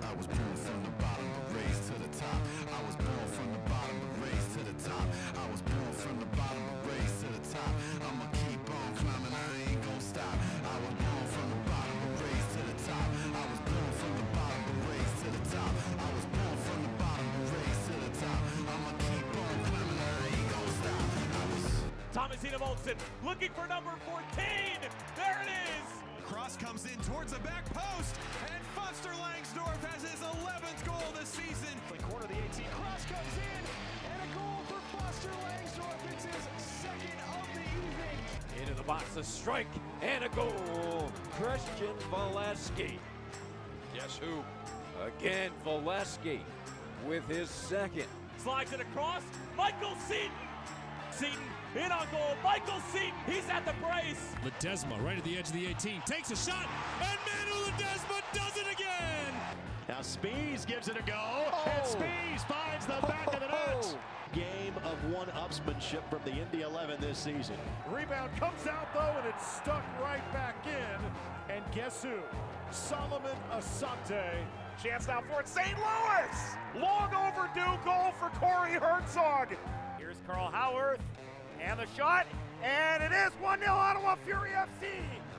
I was born from the bottom, but raised to the top. I was born from the bottom, but raised to the top. I was born from the bottom, but raised to the top. I'ma keep on climbing, I ain't gonna stop. I was born from the bottom, but raised to the top. 17 of Olsen, looking for number 14. There it is. Cross comes in towards the back post, and Foster Langsdorff has his 11th goal this season. The corner of the 18, cross comes in, and a goal for Foster Langsdorff. It's his second of the evening. Into the box, a strike, and a goal. Christian Valesky. Guess who? Again, Valesky with his second. Slides it across, Michael Seaton. Seaton in on goal, Michael Seaton, he's at the brace. Ledesma right at the edge of the 18, takes a shot, and Manu Ledesma does it again! Now Spees gives it a go, and Spees finds the back of the net. Game of one-upsmanship from the Indy 11 this season. Rebound comes out, though, and it's stuck right back in. And guess who? Solomon Asante. Chance now for St. Louis! Long overdue goal for Corey Herzog. Here's Carl Howarth, and the shot, and it is 1-0 Ottawa Fury FC.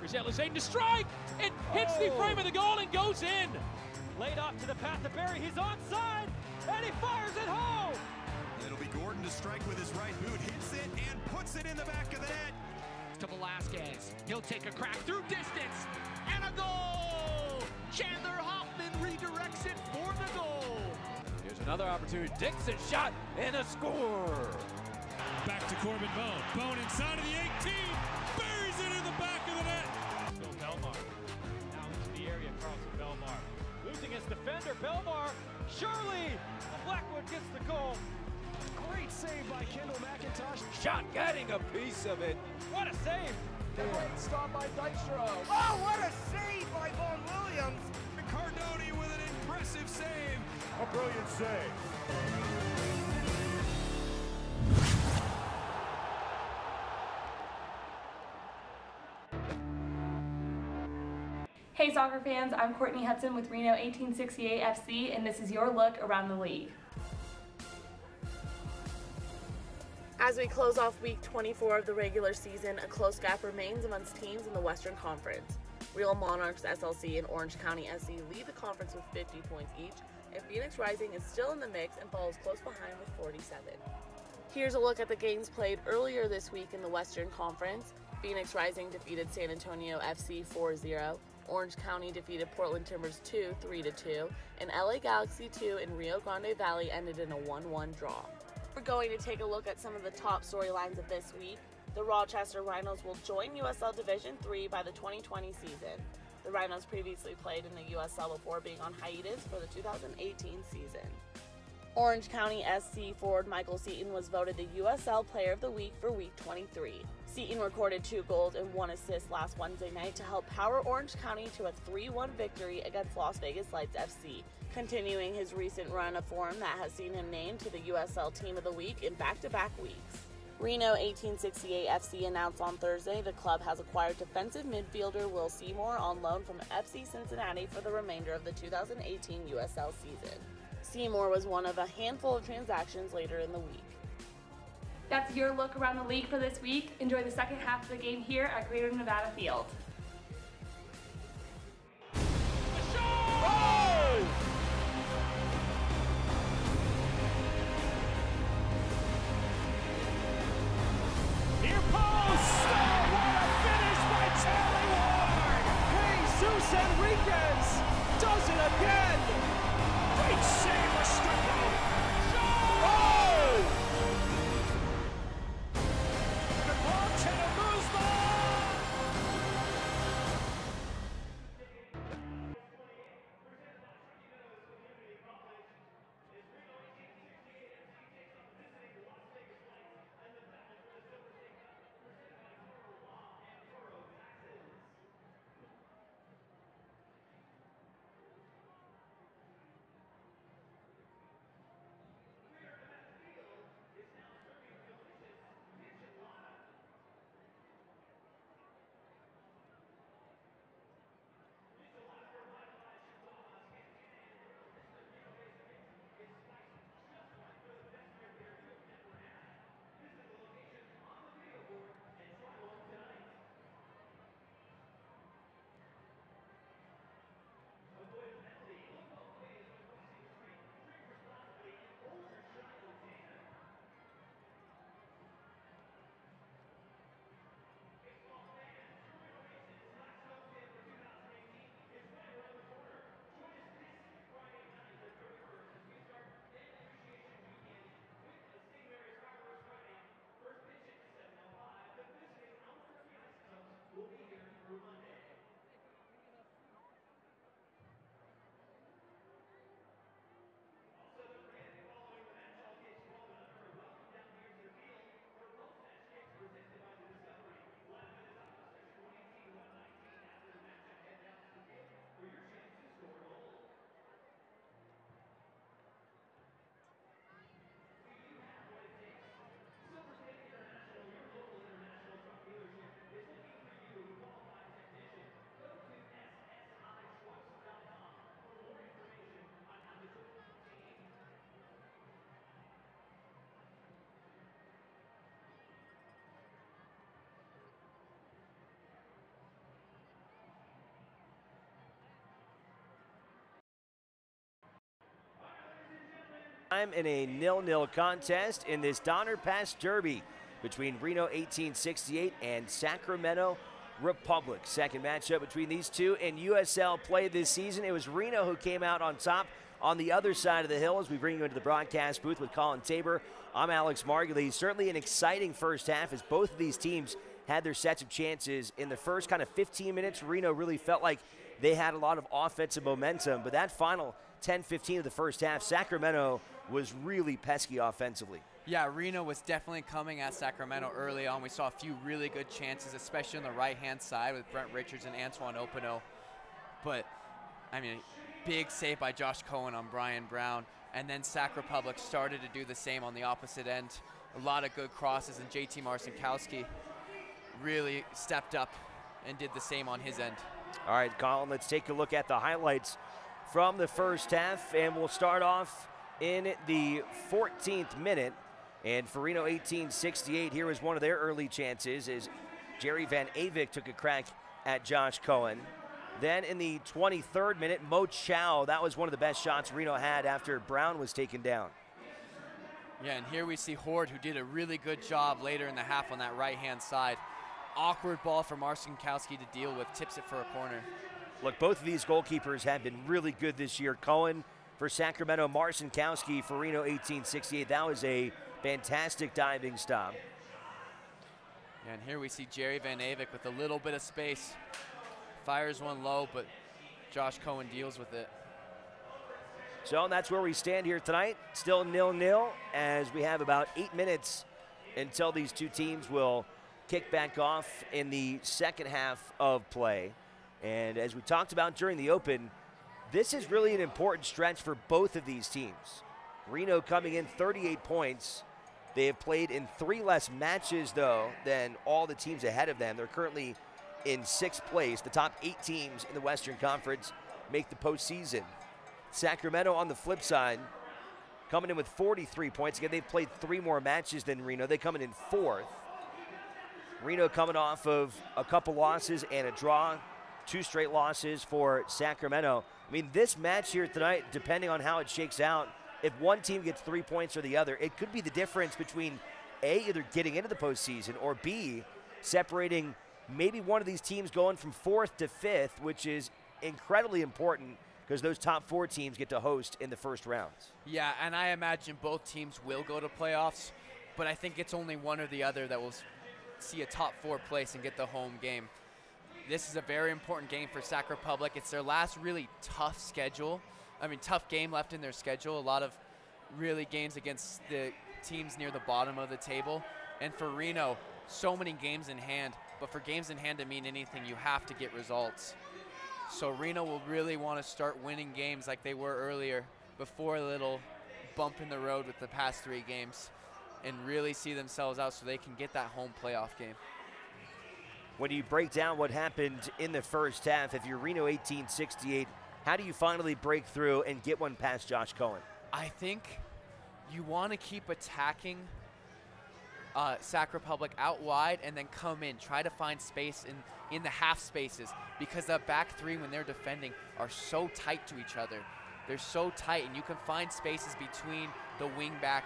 Griselle is aimed to strike. It hits the frame of the goal and goes in. Laid off to the path of Barry. He's onside, and he fires it home. It'll be Gordon to strike with his right boot, hits it, and puts it in the back of the net. To Velasquez. He'll take a crack through distance, and a goal! Chandler Hoffman redirects it for the goal. Here's another opportunity. Dixon shot, and a score. Back to Corbin Bone. Bone inside of the 18, buries it in the back of the net. Still Belmar. Now into the area, Carlson Belmar. Losing his defender, Belmar. Surely, Blackwood gets the goal. Great save by Kendall McIntosh. Shot getting a piece of it. What a save. Great stop by Dykstra. Oh, what a save by Vaughn Williams. Cardoni with an impressive save. A brilliant save. Hey soccer fans, I'm Courtney Hudson with Reno 1868 FC, and this is your look around the league. As we close off week 24 of the regular season, a close gap remains amongst teams in the Western Conference. Real Monarchs SLC and Orange County SC lead the conference with 50 points each, and Phoenix Rising is still in the mix and follows close behind with 47. Here's a look at the games played earlier this week in the Western Conference. Phoenix Rising defeated San Antonio FC 4-0. Orange County defeated Portland Timbers 2 3-2, and LA Galaxy 2 in Rio Grande Valley ended in a 1-1 draw. We're going to take a look at some of the top storylines of this week. The Rochester Rhinos will join USL Division III by the 2020 season. The Rhinos previously played in the USL before being on hiatus for the 2018 season. Orange County SC forward Michael Seaton was voted the USL Player of the Week for Week 23. Seaton recorded 2 goals and 1 assist last Wednesday night to help power Orange County to a 3-1 victory against Las Vegas Lights FC, continuing his recent run of form that has seen him named to the USL Team of the Week in back-to-back weeks. Reno 1868 FC announced on Thursday the club has acquired defensive midfielder Will Seymour on loan from FC Cincinnati for the remainder of the 2018 USL season. Seymour was one of a handful of transactions later in the week. That's your look around the league for this week. Enjoy the second half of the game here at Greater Nevada Field. Near post! Oh, what a finish by Charlie Ward! Jesus Enriquez does it again! Great save by Stefano! Oh! The ball to Muzma! Time in a 0-0 contest in this Donner Pass Derby between Reno 1868 and Sacramento Republic. Second matchup between these two in USL play this season. It was Reno who came out on top on the other side of the hill as we bring you into the broadcast booth with Colin Tabor. I'm Alex Margulies. Certainly an exciting first half as both of these teams had their sets of chances. In the first kind of 15 minutes, Reno really felt like they had a lot of offensive momentum, but that final 10-15 of the first half, Sacramento was really pesky offensively. Yeah, Reno was definitely coming at Sacramento early on. We saw a few really good chances, especially on the right-hand side with Brent Richards and Antoine Opino. But, I mean, big save by Josh Cohen on Brian Brown. And then Sac Republic started to do the same on the opposite end. A lot of good crosses, and JT Marcinkowski really stepped up and did the same on his end. All right, Colin, let's take a look at the highlights from the first half, and we'll start off in the 14th minute. And for Reno 1868, here was one of their early chances as Jerry Van Avik took a crack at Josh Cohen. Then in the 23rd minute, Mo Chow, that was one of the best shots Reno had after Brown was taken down. Yeah, and here we see Horde, who did a really good job later in the half on that right-hand side. Awkward ball for Marcinkowski to deal with, tips it for a corner. Look, both of these goalkeepers have been really good this year. Cohen for Sacramento, Marcinkowski for Reno 1868. That was a fantastic diving stop. Yeah, and here we see Jerry Van Avik with a little bit of space. Fires one low, but Josh Cohen deals with it. So that's where we stand here tonight. Still 0-0 as we have about 8 minutes until these two teams will kick back off in the second half of play. And as we talked about during the open, this is really an important stretch for both of these teams. Reno coming in 38 points. They have played in 3 less matches, though, than all the teams ahead of them. They're currently in 6th place. The top 8 teams in the Western Conference make the postseason. Sacramento on the flip side, coming in with 43 points. Again, they've played 3 more matches than Reno. They come in 4th. Reno coming off of a couple losses and a draw. 2 straight losses for Sacramento. I mean, this match here tonight, depending on how it shakes out, if one team gets 3 points or the other, it could be the difference between A, either getting into the postseason, or B, separating maybe one of these teams going from 4th to 5th, which is incredibly important because those top 4 teams get to host in the first rounds. Yeah, and I imagine both teams will go to playoffs, but I think it's only one or the other that will see a top 4 place and get the home game. This is a very important game for Sac Republic. It's their last really tough tough game left in their schedule. A lot of really games against the teams near the bottom of the table. And for Reno, so many games in hand. But for games in hand to mean anything, you have to get results. So Reno will really want to start winning games like they were earlier before a little bump in the road with the past 3 games and really see themselves out so they can get that home playoff game. When you break down what happened in the first half, if you're Reno 1868, how do you finally break through and get one past Josh Cohen? I think you want to keep attacking Sac Republic out wide and then come in. Try to find space in the half spaces because the back 3, when they're defending, are so tight to each other. They're so tight, and you can find spaces between the wing back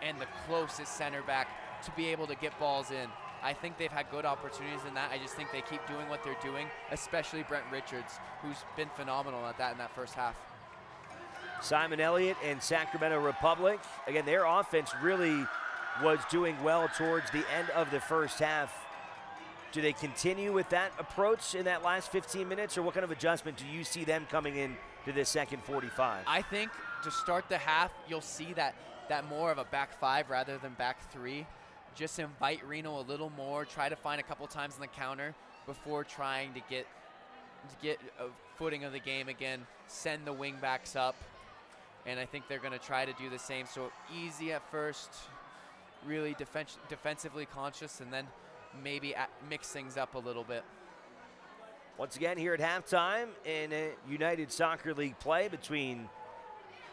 and the closest center back to be able to get balls in. I think they've had good opportunities in that. I just think they keep doing what they're doing, especially Brent Richards, who's been phenomenal at that in that first half. Simon Elliott and Sacramento Republic. Again, their offense really was doing well towards the end of the first half. Do they continue with that approach in that last 15 minutes, or what kind of adjustment do you see them coming in to the second 45? I think to start the half, you'll see that more of a back 5 rather than back 3. Just invite Reno a little more, try to find a couple times in the counter before trying to get a footing of the game again, send the wing backs up, and I think they're going to try to do the same. So easy at first, really defensively conscious, and then maybe mix things up a little bit. Once again here at halftime in a United Soccer League play between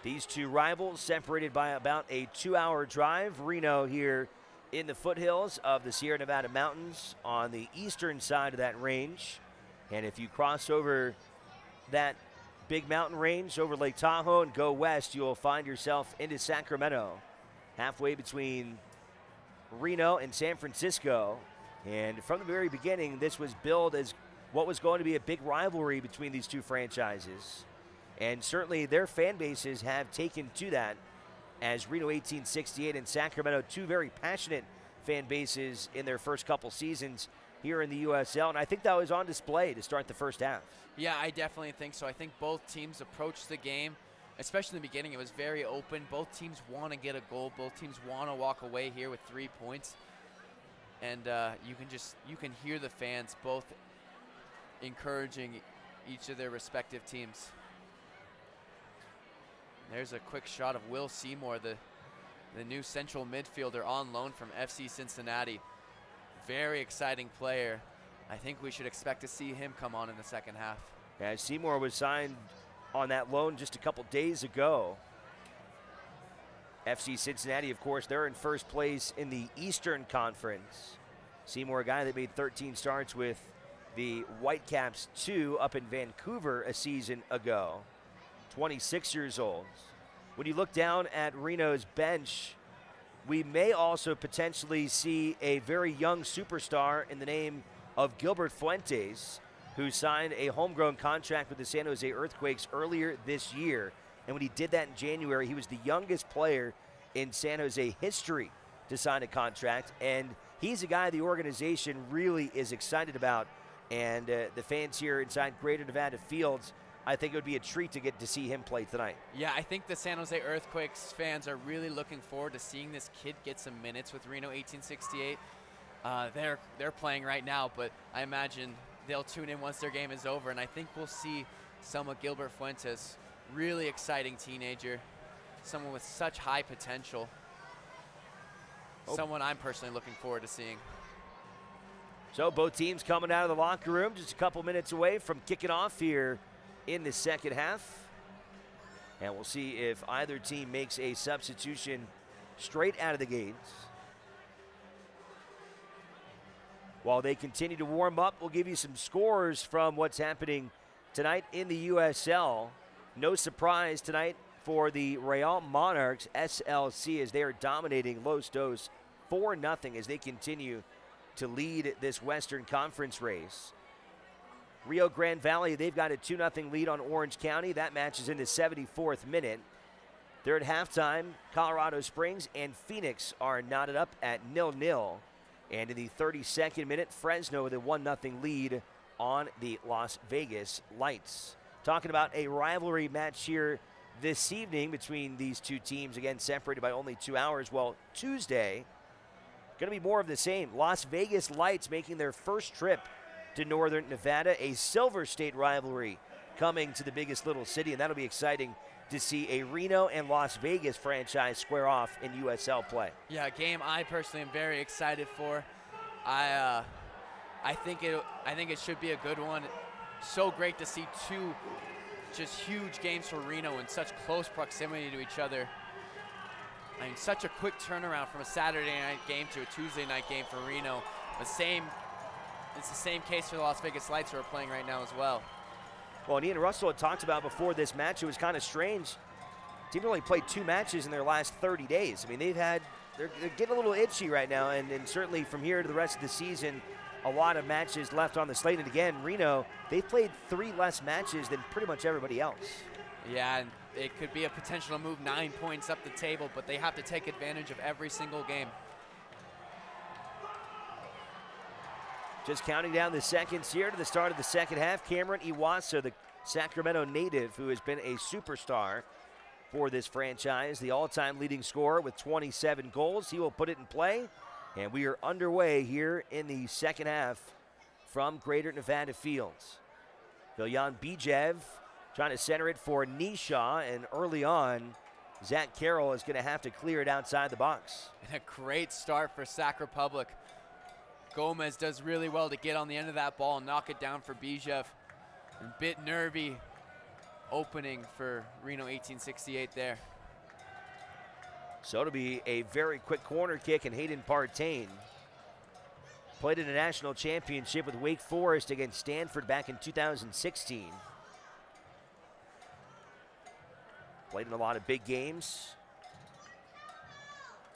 these two rivals, separated by about a 2-hour drive. Reno here in the foothills of the Sierra Nevada mountains on the eastern side of that range. And if you cross over that big mountain range over Lake Tahoe and go west, you'll find yourself into Sacramento, halfway between Reno and San Francisco. And from the very beginning, this was billed as what was going to be a big rivalry between these two franchises. And certainly their fan bases have taken to that, as Reno 1868 and Sacramento, two very passionate fan bases in their first couple seasons here in the USL. And I think that was on display to start the first half. Yeah, I definitely think so. I think both teams approached the game, especially in the beginning, it was very open. Both teams want to get a goal. Both teams want to walk away here with 3 points. And you can hear the fans both encouraging each of their respective teams. There's a quick shot of Will Seymour, the new central midfielder on loan from FC Cincinnati. Very exciting player. I think we should expect to see him come on in the second half. Yeah, Seymour was signed on that loan just a couple days ago. FC Cincinnati, of course, they're in first place in the Eastern Conference. Seymour, a guy that made 13 starts with the Whitecaps 2 up in Vancouver a season ago. 26 years old. When you look down at Reno's bench, we may also potentially see a very young superstar in the name of Gilbert Fuentes, who signed a homegrown contract with the San Jose Earthquakes earlier this year. And when he did that in January, he was the youngest player in San Jose history to sign a contract. And he's a guy the organization really is excited about. And the fans here inside Greater Nevada Fields, I think it would be a treat to get to see him play tonight. Yeah, I think the San Jose Earthquakes fans are really looking forward to seeing this kid get some minutes with Reno 1868. They're playing right now, but I imagine they'll tune in once their game is over, and I think we'll see some of Gilbert Fuentes, really exciting teenager, someone with such high potential, someone I'm personally looking forward to seeing. So both teams coming out of the locker room just a couple minutes away from kicking off here in the second half. And we'll see if either team makes a substitution straight out of the gates. While they continue to warm up, we'll give you some scores from what's happening tonight in the USL. No surprise tonight for the Real Monarchs SLC as they are dominating Los Dos 4-0 as they continue to lead this Western Conference race. Rio Grande Valley, they've got a 2-0 lead on Orange County. That match is in the 74th minute. They're at halftime. Colorado Springs and Phoenix are knotted up at 0-0. And in the 32nd minute, Fresno with a 1-0 lead on the Las Vegas Lights. Talking about a rivalry match here this evening between these two teams, again separated by only 2 hours. Well, Tuesday, going to be more of the same. Las Vegas Lights making their first trip to Northern Nevada, a Silver State rivalry coming to the biggest little city, and that'll be exciting to see a Reno and Las Vegas franchise square off in USL play. Yeah, a game I personally am very excited for. I think it should be a good one. So great to see two just huge games for Reno in such close proximity to each other. I mean, such a quick turnaround from a Saturday night game to a Tuesday night game for Reno. It's the same case for the Las Vegas Lights who are playing right now as well. Well, and Ian Russell had talked about before this match, it was kind of strange. The team only played 2 matches in their last 30 days. I mean, they're getting a little itchy right now, and certainly from here to the rest of the season, a lot of matches left on the slate. And again, Reno, they've played 3 less matches than pretty much everybody else. Yeah, and it could be a potential to move 9 points up the table, but they have to take advantage of every single game. Just counting down the seconds here to the start of the second half, Cameron Iwasa, the Sacramento native who has been a superstar for this franchise, the all-time leading scorer with 27 goals. He will put it in play, and we are underway here in the second half from Greater Nevada Fields. Viljan Bijev trying to center it for Nisha, and early on, Zach Carroll is going to have to clear it outside the box. And a great start for Sac Republic. Gomez does really well to get on the end of that ball and knock it down for Bijev. A bit nervy opening for Reno 1868 there. So it'll be a very quick corner kick, and Hayden Partain played in a national championship with Wake Forest against Stanford back in 2016. Played in a lot of big games.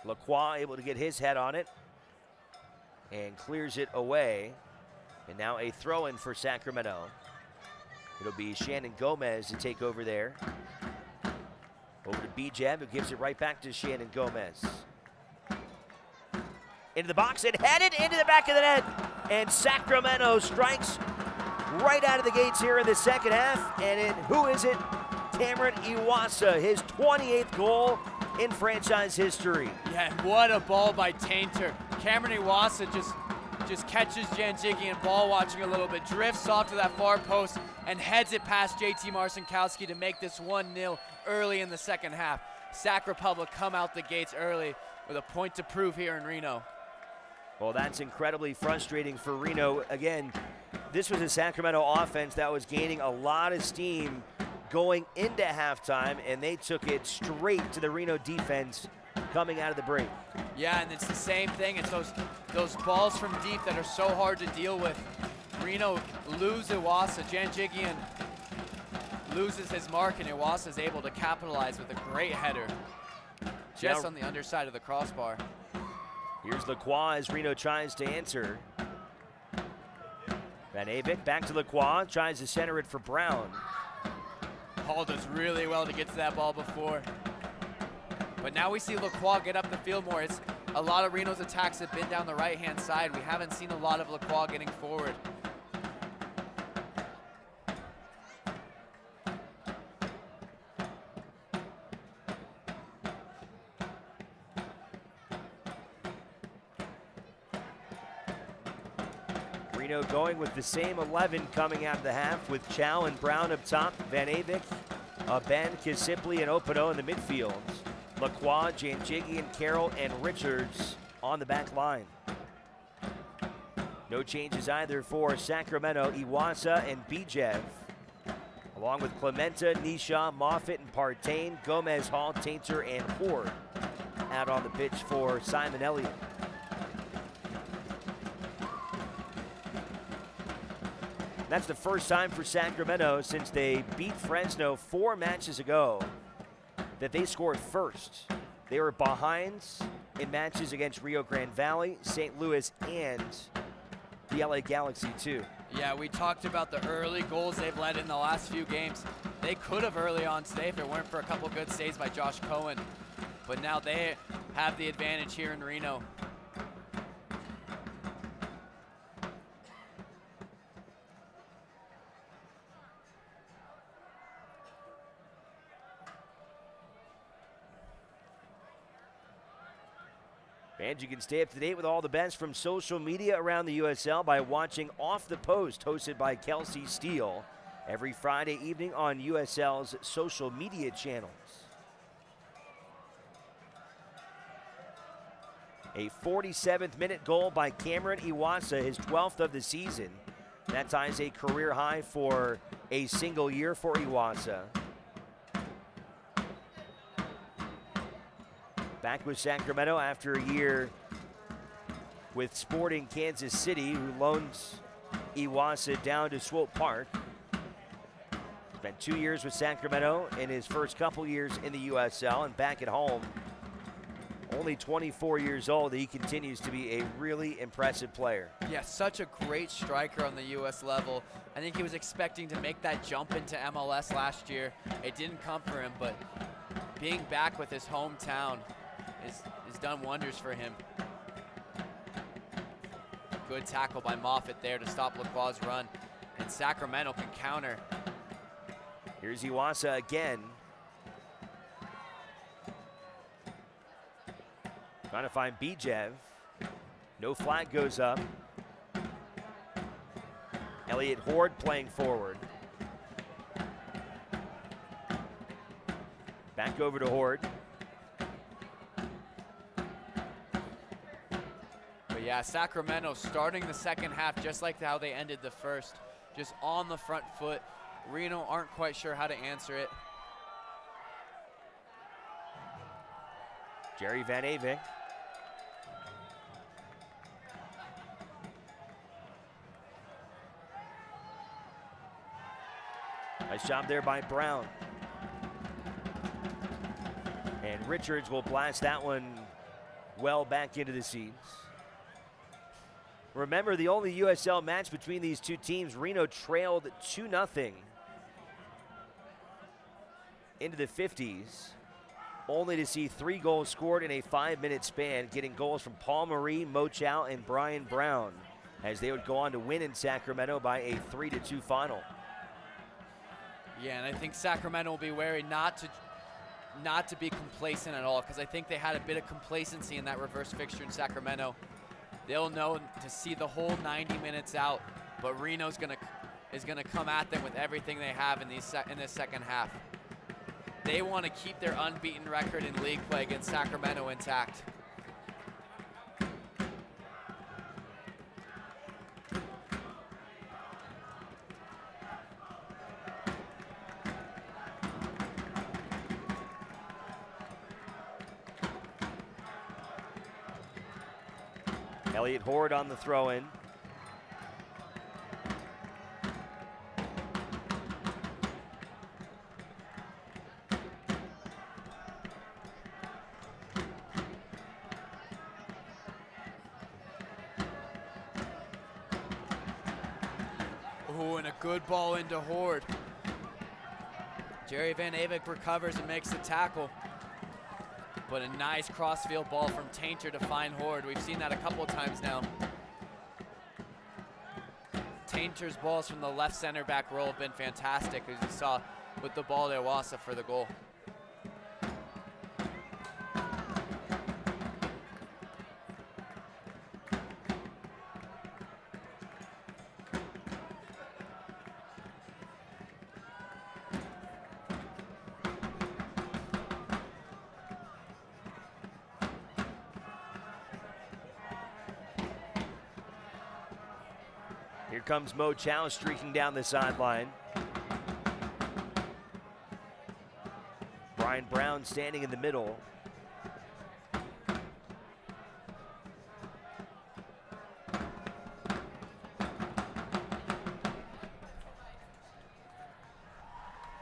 Lacroix able to get his head on it and clears it away. And now a throw-in for Sacramento. It'll be Shannon Gomez to take over there. Over to Bijev, who gives it right back to Shannon Gomez. Into the box and headed into the back of the net. And Sacramento strikes right out of the gates here in the second half. And who is it? Cameron Iwasa, his 28th goal in franchise history. Yeah, what a ball by Tainter. Cameron Iwasa just catches Janjigian ball watching a little bit, drifts off to that far post, and heads it past JT Marcinkowski to make this 1-0 early in the second half. Sac Republic come out the gates early with a point to prove here in Reno. Well, that's incredibly frustrating for Reno. Again, this was a Sacramento offense that was gaining a lot of steam going into halftime, and they took it straight to the Reno defense coming out of the break. Yeah, and it's the same thing. It's those balls from deep that are so hard to deal with. Reno lose Iwasa. Janjigian loses his mark, and Iwasa is able to capitalize with a great header just on the underside of the crossbar. Here's Lacroix as Reno tries to answer. Van Avik back to Lacroix, tries to center it for Brown. Hall does really well to get to that ball before. But now we see Lacroix get up the field more. It's a lot of Reno's attacks have been down the right-hand side. We haven't seen a lot of Lacroix getting forward. Reno going with the same 11 coming out of the half with Chow and Brown up top, Van Avik, Ben, Kisipli, and Opano in the midfield. Lacroix, Janjigian, Carroll, and Richards on the back line. No changes either for Sacramento, Iwasa and Bijev, along with Clementa, Nisha, Moffitt, and Partain, Gomez, Hall, Tainter, and Horde out on the pitch for Simon Elliott. That's the first time for Sacramento since they beat Fresno 4 matches ago that they scored first. They were behind in matches against Rio Grande Valley, St. Louis, and the LA Galaxy too. Yeah, we talked about the early goals they've led in the last few games. They could have early on today if it weren't for a couple good saves by Josh Cohen. But now they have the advantage here in Reno. And you can stay up to date with all the best from social media around the USL by watching Off the Post, hosted by Kelsey Steele, every Friday evening on USL's social media channels. A 47th minute goal by Cameron Iwasa, his 12th of the season. That ties a career high for a single year for Iwasa. Back with Sacramento after a year with Sporting Kansas City, who loans Iwasa down to Swope Park. Spent 2 years with Sacramento in his first couple years in the USL, and back at home, only 24 years old, he continues to be a really impressive player. Yeah, such a great striker on the U.S. level. I think he was expecting to make that jump into MLS last year. It didn't come for him, but being back with his hometown has done wonders for him. Good tackle by Moffitt there to stop Lacroix's run, and Sacramento can counter. Here's Iwasa again. Trying to find Bijev. No flag goes up. Elliott Horde playing forward. Back over to Horde. But yeah, Sacramento starting the second half just like how they ended the first. Just on the front foot. Reno aren't quite sure how to answer it. Jerry Van Avik. Nice job there by Brown. And Richards will blast that one well back into the seats. Remember, the only USL match between these two teams, Reno trailed 2-0 into the 50s, only to see 3 goals scored in a 5-minute span, getting goals from Paul Marie, Mo Chow, and Brian Brown, as they would go on to win in Sacramento by a 3-2 final. Yeah, and I think Sacramento will be wary not to be complacent at all, because I think they had a bit of complacency in that reverse fixture in Sacramento. They'll know to see the whole 90 minutes out, but Reno's is gonna come at them with everything they have in this second half. They want to keep their unbeaten record in league play against Sacramento intact. Elliott Horde on the throw-in. Ooh, and a good ball into Horde. Jerry Van Avik recovers and makes the tackle. But a nice crossfield ball from Tainter to find Horde. We've seen that a couple of times now. Tainter's balls from the left center back row have been fantastic, as you saw with the ball to Iwasa for the goal. Here comes Mo Chow streaking down the sideline. Brian Brown standing in the middle.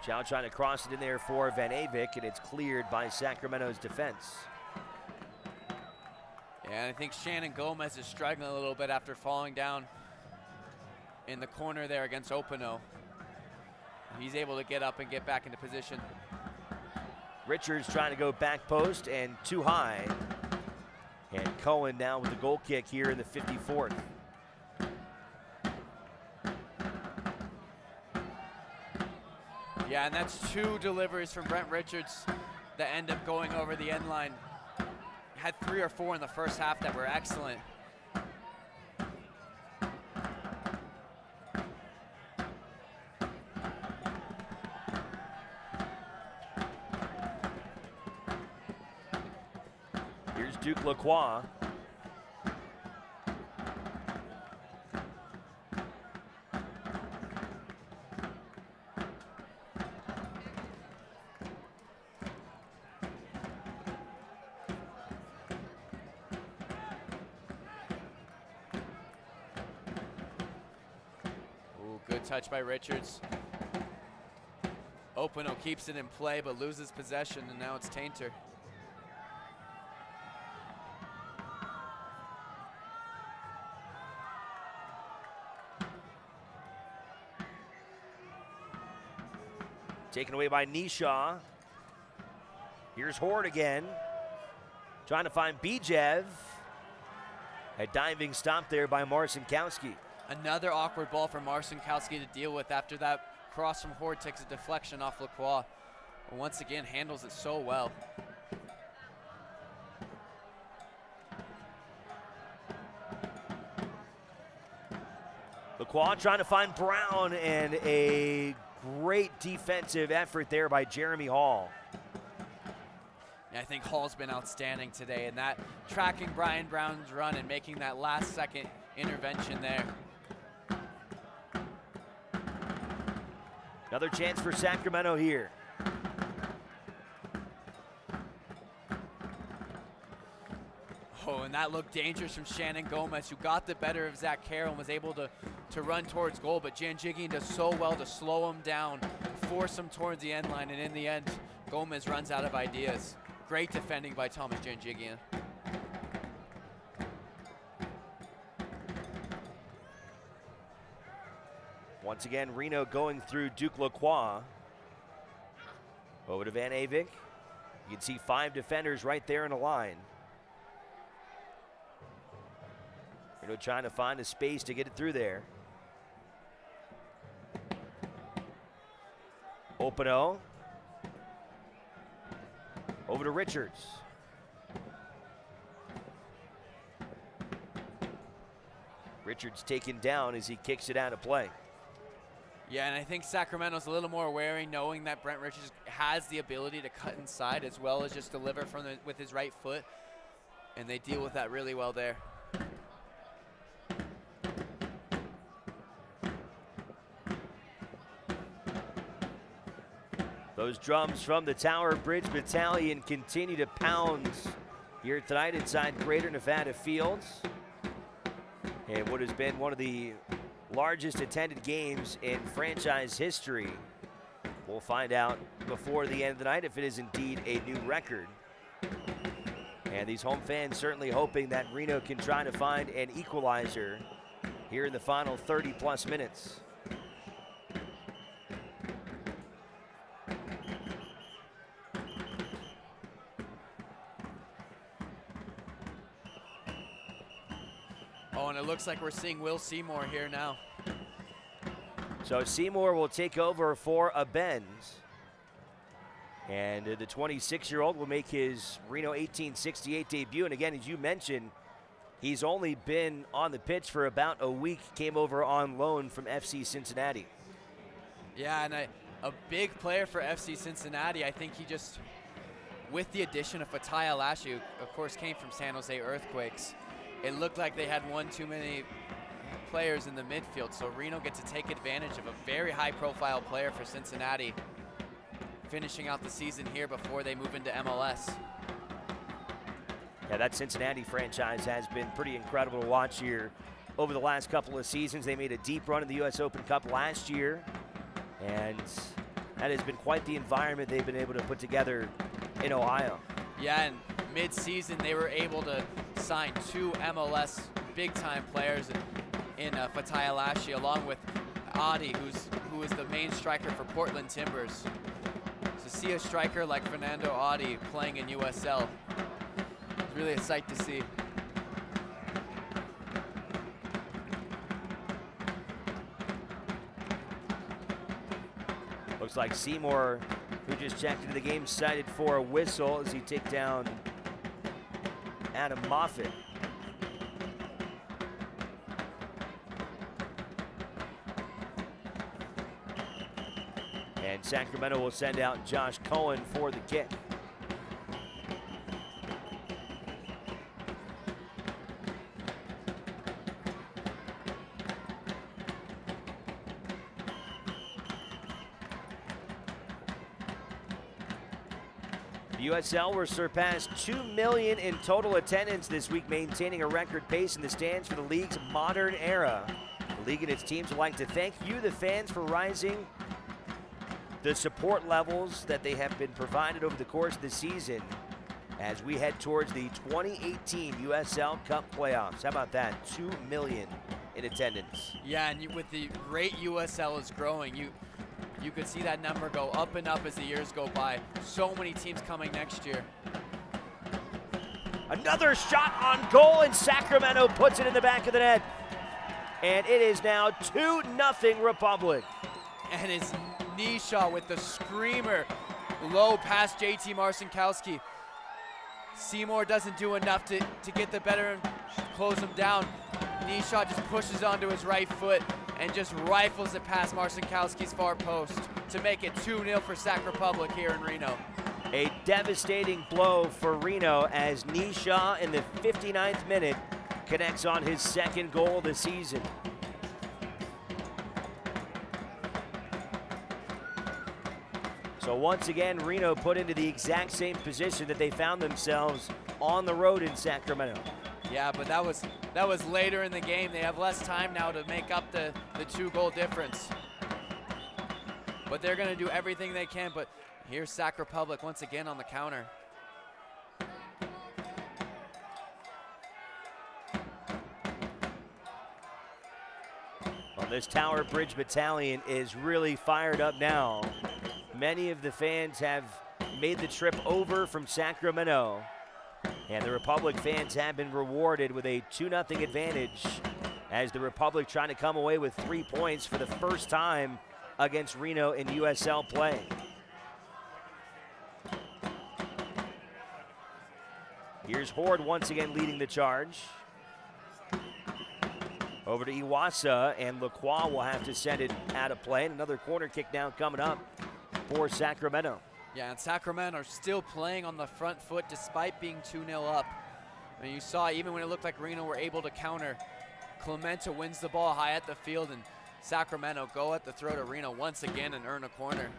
Chow trying to cross it in there for Van Avik, and it's cleared by Sacramento's defense. Yeah, and I think Shannon Gomez is struggling a little bit after falling down in the corner there against Opano. He's able to get up and get back into position. Richards trying to go back post and too high. And Cohen now with the goal kick here in the 54th. Yeah, and that's 2 deliveries from Brent Richards that end up going over the end line. Had 3 or 4 in the first half that were excellent. Here's Duke Lacroix. Good touch by Richards. Opano keeps it in play but loses possession, and now it's Tainter. Taken away by Nishaw. Here's Horde again. Trying to find Bijev. A diving stop there by Marcinkowski. Another awkward ball for Marcinkowski to deal with after that cross from Horde takes a deflection off Lacroix. And once again, handles it so well. Lacroix trying to find Brown, and a great defensive effort there by Jeremy Hall. Yeah, I think Hall's been outstanding today, and that tracking Brian Brown's run and making that last second intervention there. Another chance for Sacramento here. Oh, and that looked dangerous from Shannon Gomez, who got the better of Zach Carroll and was able to run towards goal, but Janjigian does so well to slow him down, force him towards the end line, and in the end, Gomez runs out of ideas. Great defending by Thomas Janjigian. Once again, Reno going through Duke Lacroix. Over to Van Avik. You can see 5 defenders right there in a line. Reno trying to find a space to get it through there. Openo. Over to Richards. Richards taken down as he kicks it out of play. Yeah, and I think Sacramento's a little more wary, knowing that Brent Richards has the ability to cut inside as well as just deliver from with his right foot, and they deal with that really well there. Those drums from the Tower Bridge Battalion continue to pound here tonight inside Greater Nevada Fields. And what has been one of the largest attended games in franchise history. We'll find out before the end of the night if it is indeed a new record. And these home fans certainly hoping that Reno can try to find an equalizer here in the final 30-plus minutes. Oh, and it looks like we're seeing Will Seymour here now. So Seymour will take over for a bend. And the 26-year-old will make his Reno 1868 debut. And again, as you mentioned, he's only been on the pitch for about a week. Came over on loan from FC Cincinnati. Yeah, and a big player for FC Cincinnati. I think he just, with the addition of Fatai Alashi, who of course came from San Jose Earthquakes, it looked like they had one too many players in the midfield. So Reno gets to take advantage of a very high-profile player for Cincinnati, finishing out the season here before they move into MLS. Yeah, that Cincinnati franchise has been pretty incredible to watch here over the last couple of seasons. They made a deep run in the U.S. Open Cup last year, and that has been quite the environment they've been able to put together in Ohio. Yeah, and mid-season they were able to sign 2 MLS big-time players in Fatai Alashi, along with Adi, who is the main striker for Portland Timbers. To see a striker like Fernando Adi playing in USL is really a sight to see. Looks like Seymour, who just checked into the game, cited for a whistle as he take down Adam Moffitt. And Sacramento will send out Josh Cohen for the kick. USL will surpass 2 million in total attendance this week, maintaining a record pace in the stands for the league's modern era. The league and its teams would like to thank you, the fans, for rising the support levels that they have been provided over the course of the season as we head towards the 2018 USL Cup playoffs. How about that? 2 million in attendance. Yeah, and with the rate USL is growing, you could see that number go up and up as the years go by. So many teams coming next year. Another shot on goal, and Sacramento puts it in the back of the net. And it is now 2-0 Republic. And it's Nisha with the screamer low past JT Marcinkowski. Seymour doesn't do enough to get the better and close him down. Nisha just pushes onto his right foot and just rifles it past Marcinkowski's far post to make it 2-0 for Sac Republic here in Reno. A devastating blow for Reno as Nisha in the 59th minute connects on his second goal of the season. So once again, Reno put into the exact same position that they found themselves on the road in Sacramento. Yeah, but that was later in the game. They have less time now to make up the 2-goal difference. But they're going to do everything they can. But here's Sac Republic once again on the counter. This Tower Bridge Battalion is really fired up now. Many of the fans have made the trip over from Sacramento, and the Republic fans have been rewarded with a 2-0 advantage as the Republic trying to come away with 3 points for the first time against Reno in USL play. Here's Horde once again leading the charge. Over to Iwasa, and Lacroix will have to send it out of play. And another corner kick now coming up for Sacramento. Yeah, and Sacramento are still playing on the front foot despite being 2-0 up. I mean, you saw even when it looked like Reno were able to counter, Clementa wins the ball high at the field, and Sacramento go at the throw to Reno once again and earn a corner.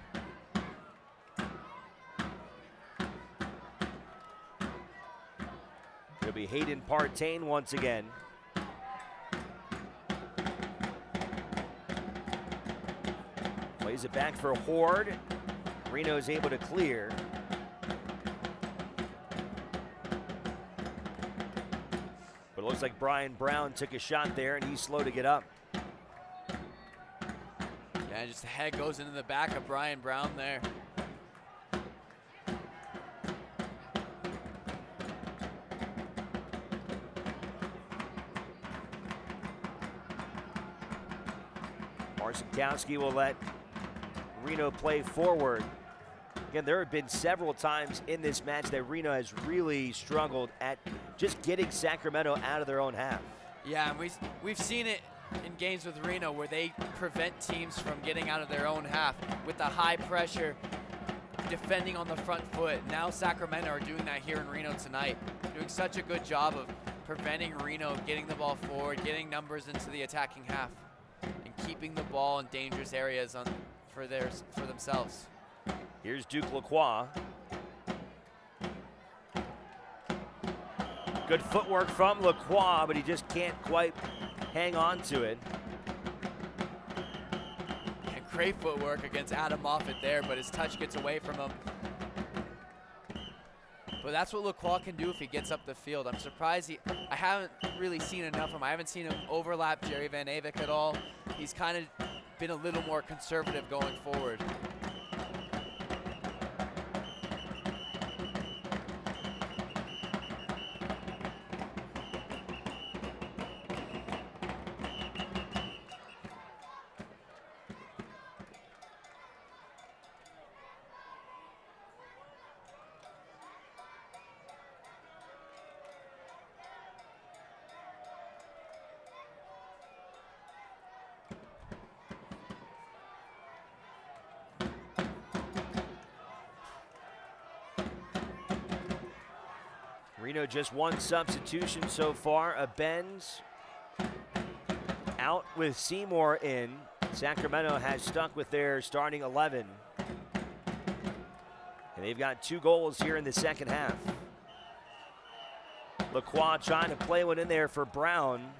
It'll be Hayden Partain once again. Plays it back for Horde. Reno's able to clear. But it looks like Brian Brown took a shot there, and he's slow to get up. Yeah, just the head goes into the back of Brian Brown there. Marcinkowski will let Reno play forward. Again, there have been several times in this match that Reno has really struggled at just getting Sacramento out of their own half. Yeah, and we've seen it in games with Reno where they prevent teams from getting out of their own half with the high pressure, defending on the front foot. Now Sacramento are doing that here in Reno tonight, doing such a good job of preventing Reno getting the ball forward, getting numbers into the attacking half, and keeping the ball in dangerous areas for themselves. Here's Duke Lacroix. Good footwork from Lacroix, but he just can't quite hang on to it. And great footwork against Adam Moffett there, but his touch gets away from him. But that's what Lacroix can do if he gets up the field. I'm surprised I haven't really seen enough of him. I haven't seen him overlap Jerry Van Avik at all. He's kind of been a little more conservative going forward. Reno just one substitution so far. A Benz out with Seymour in. Sacramento has stuck with their starting 11. And they've got 2 goals here in the second half. Lacroix trying to play one in there for Brown.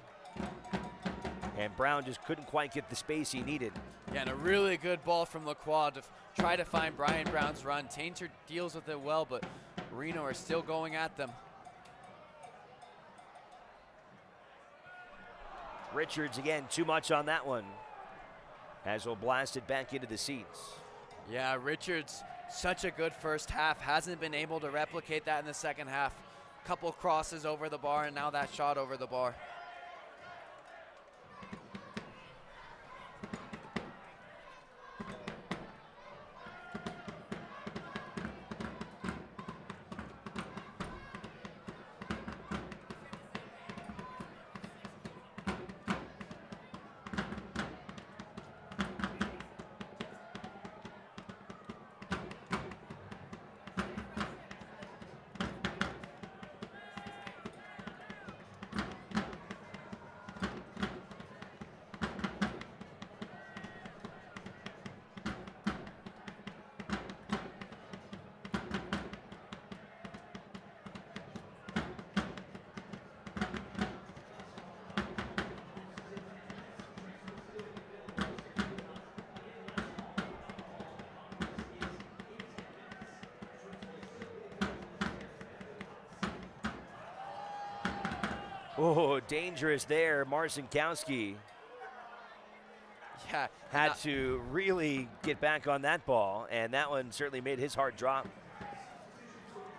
And Brown just couldn't quite get the space he needed. Yeah, and a really good ball from Lacroix to try to find Brian Brown's run. Tainter deals with it well, but Reno are still going at them. Richards again, too much on that one. As will blast it back into the seats. Yeah, Richards, such a good first half. Hasn't been able to replicate that in the second half. Couple crosses over the bar, and now that shot over the bar. Oh, dangerous there, Marcinkowski. Yeah. had to really get back on that ball, and that one certainly made his heart drop.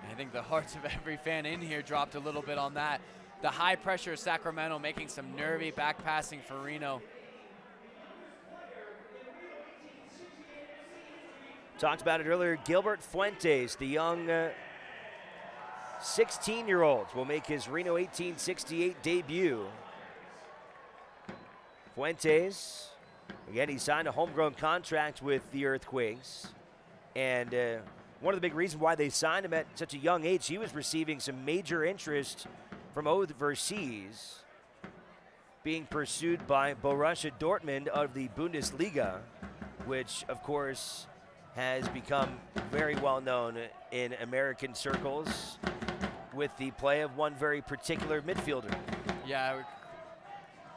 I think the hearts of every fan in here dropped a little bit on that. The high pressure of Sacramento making some nervy back passing for Reno. Talked about it earlier, Gilbert Fuentes, the young 16-year-old, will make his Reno 1868 debut. Fuentes, again, he signed a homegrown contract with the Earthquakes. And one of the big reasons why they signed him at such a young age, he was receiving some major interest from overseas, being pursued by Borussia Dortmund of the Bundesliga, which, of course, has become very well known in American circles with the play of one very particular midfielder. Yeah,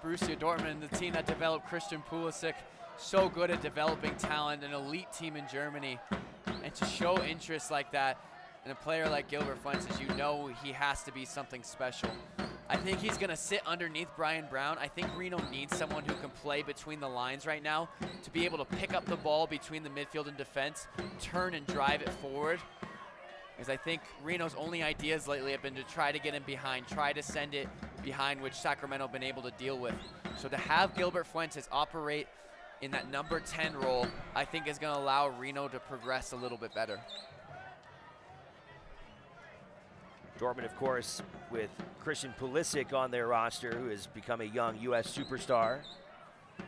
Borussia Dortmund, the team that developed Christian Pulisic, so good at developing talent, an elite team in Germany. And to show interest like that in a player like Gilbert Fuentes, you know he has to be something special. I think he's going to sit underneath Brian Brown. I think Reno needs someone who can play between the lines right now to be able to pick up the ball between the midfield and defense, turn and drive it forward. Because I think Reno's only ideas lately have been to try to get him behind, try to send it behind, which Sacramento have been able to deal with. So to have Gilbert Fuentes operate in that number 10 role, I think is going to allow Reno to progress a little bit better. Dortmund, of course, with Christian Pulisic on their roster, who has become a young U.S. superstar.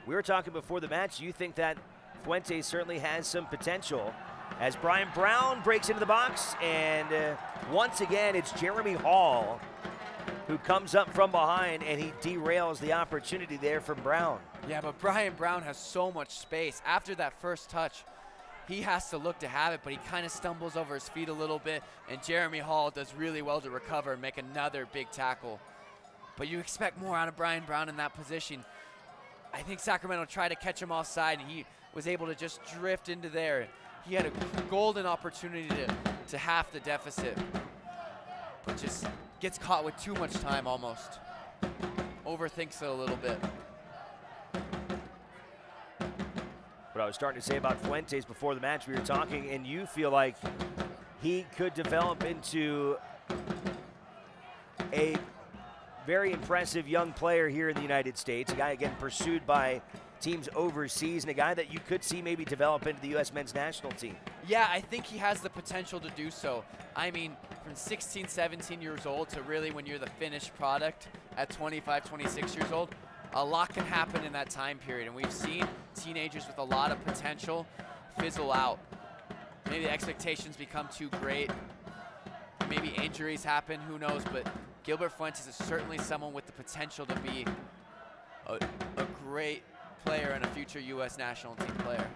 We were talking before the match. You think that Fuentes certainly has some potential as Brian Brown breaks into the box, and once again, it's Jeremy Hall who comes up from behind, and he derails the opportunity there from Brown. Yeah, but Brian Brown has so much space. After that first touch, he has to look to have it, but he kind of stumbles over his feet a little bit, and Jeremy Hall does really well to recover and make another big tackle. But you expect more out of Brian Brown in that position. I think Sacramento tried to catch him offside, and he was able to just drift into there. He had a golden opportunity to half the deficit, but just gets caught with too much time almost. Overthinks it a little bit. What I was starting to say about Fuentes before the match, we were talking, and you feel like he could develop into a very impressive young player here in the United States, a guy, again, pursued by teams overseas, and a guy that you could see maybe develop into the U.S. men's national team. Yeah, I think he has the potential to do so. I mean, from 16, 17 years old to really when you're the finished product at 25, 26 years old, a lot can happen in that time period, and we've seen teenagers with a lot of potential fizzle out. Maybe expectations become too great. Maybe injuries happen, who knows, but Gilbert Fuentes is certainly someone with the potential to be a great player and a future U.S. national team player.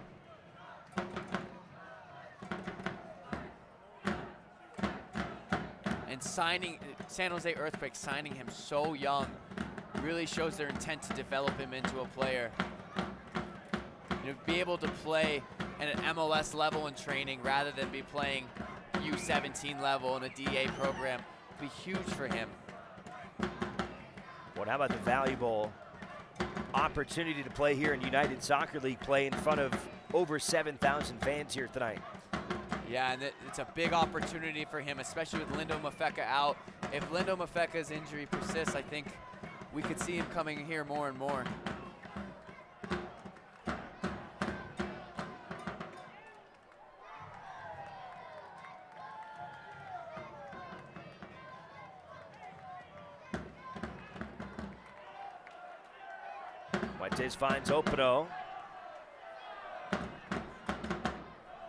And signing San Jose Earthquakes, signing him so young, really shows their intent to develop him into a player. You know, be able to play at an MLS level in training rather than be playing U17 level in a DA program would be huge for him. Well, how about the valuable opportunity to play here in United Soccer League play in front of over 7,000 fans here tonight? Yeah, and it's a big opportunity for him, especially with Lindo Mafeka out. If Lindo Mafeka's injury persists, I think we could see him coming here more and more. Fuentes finds Openo.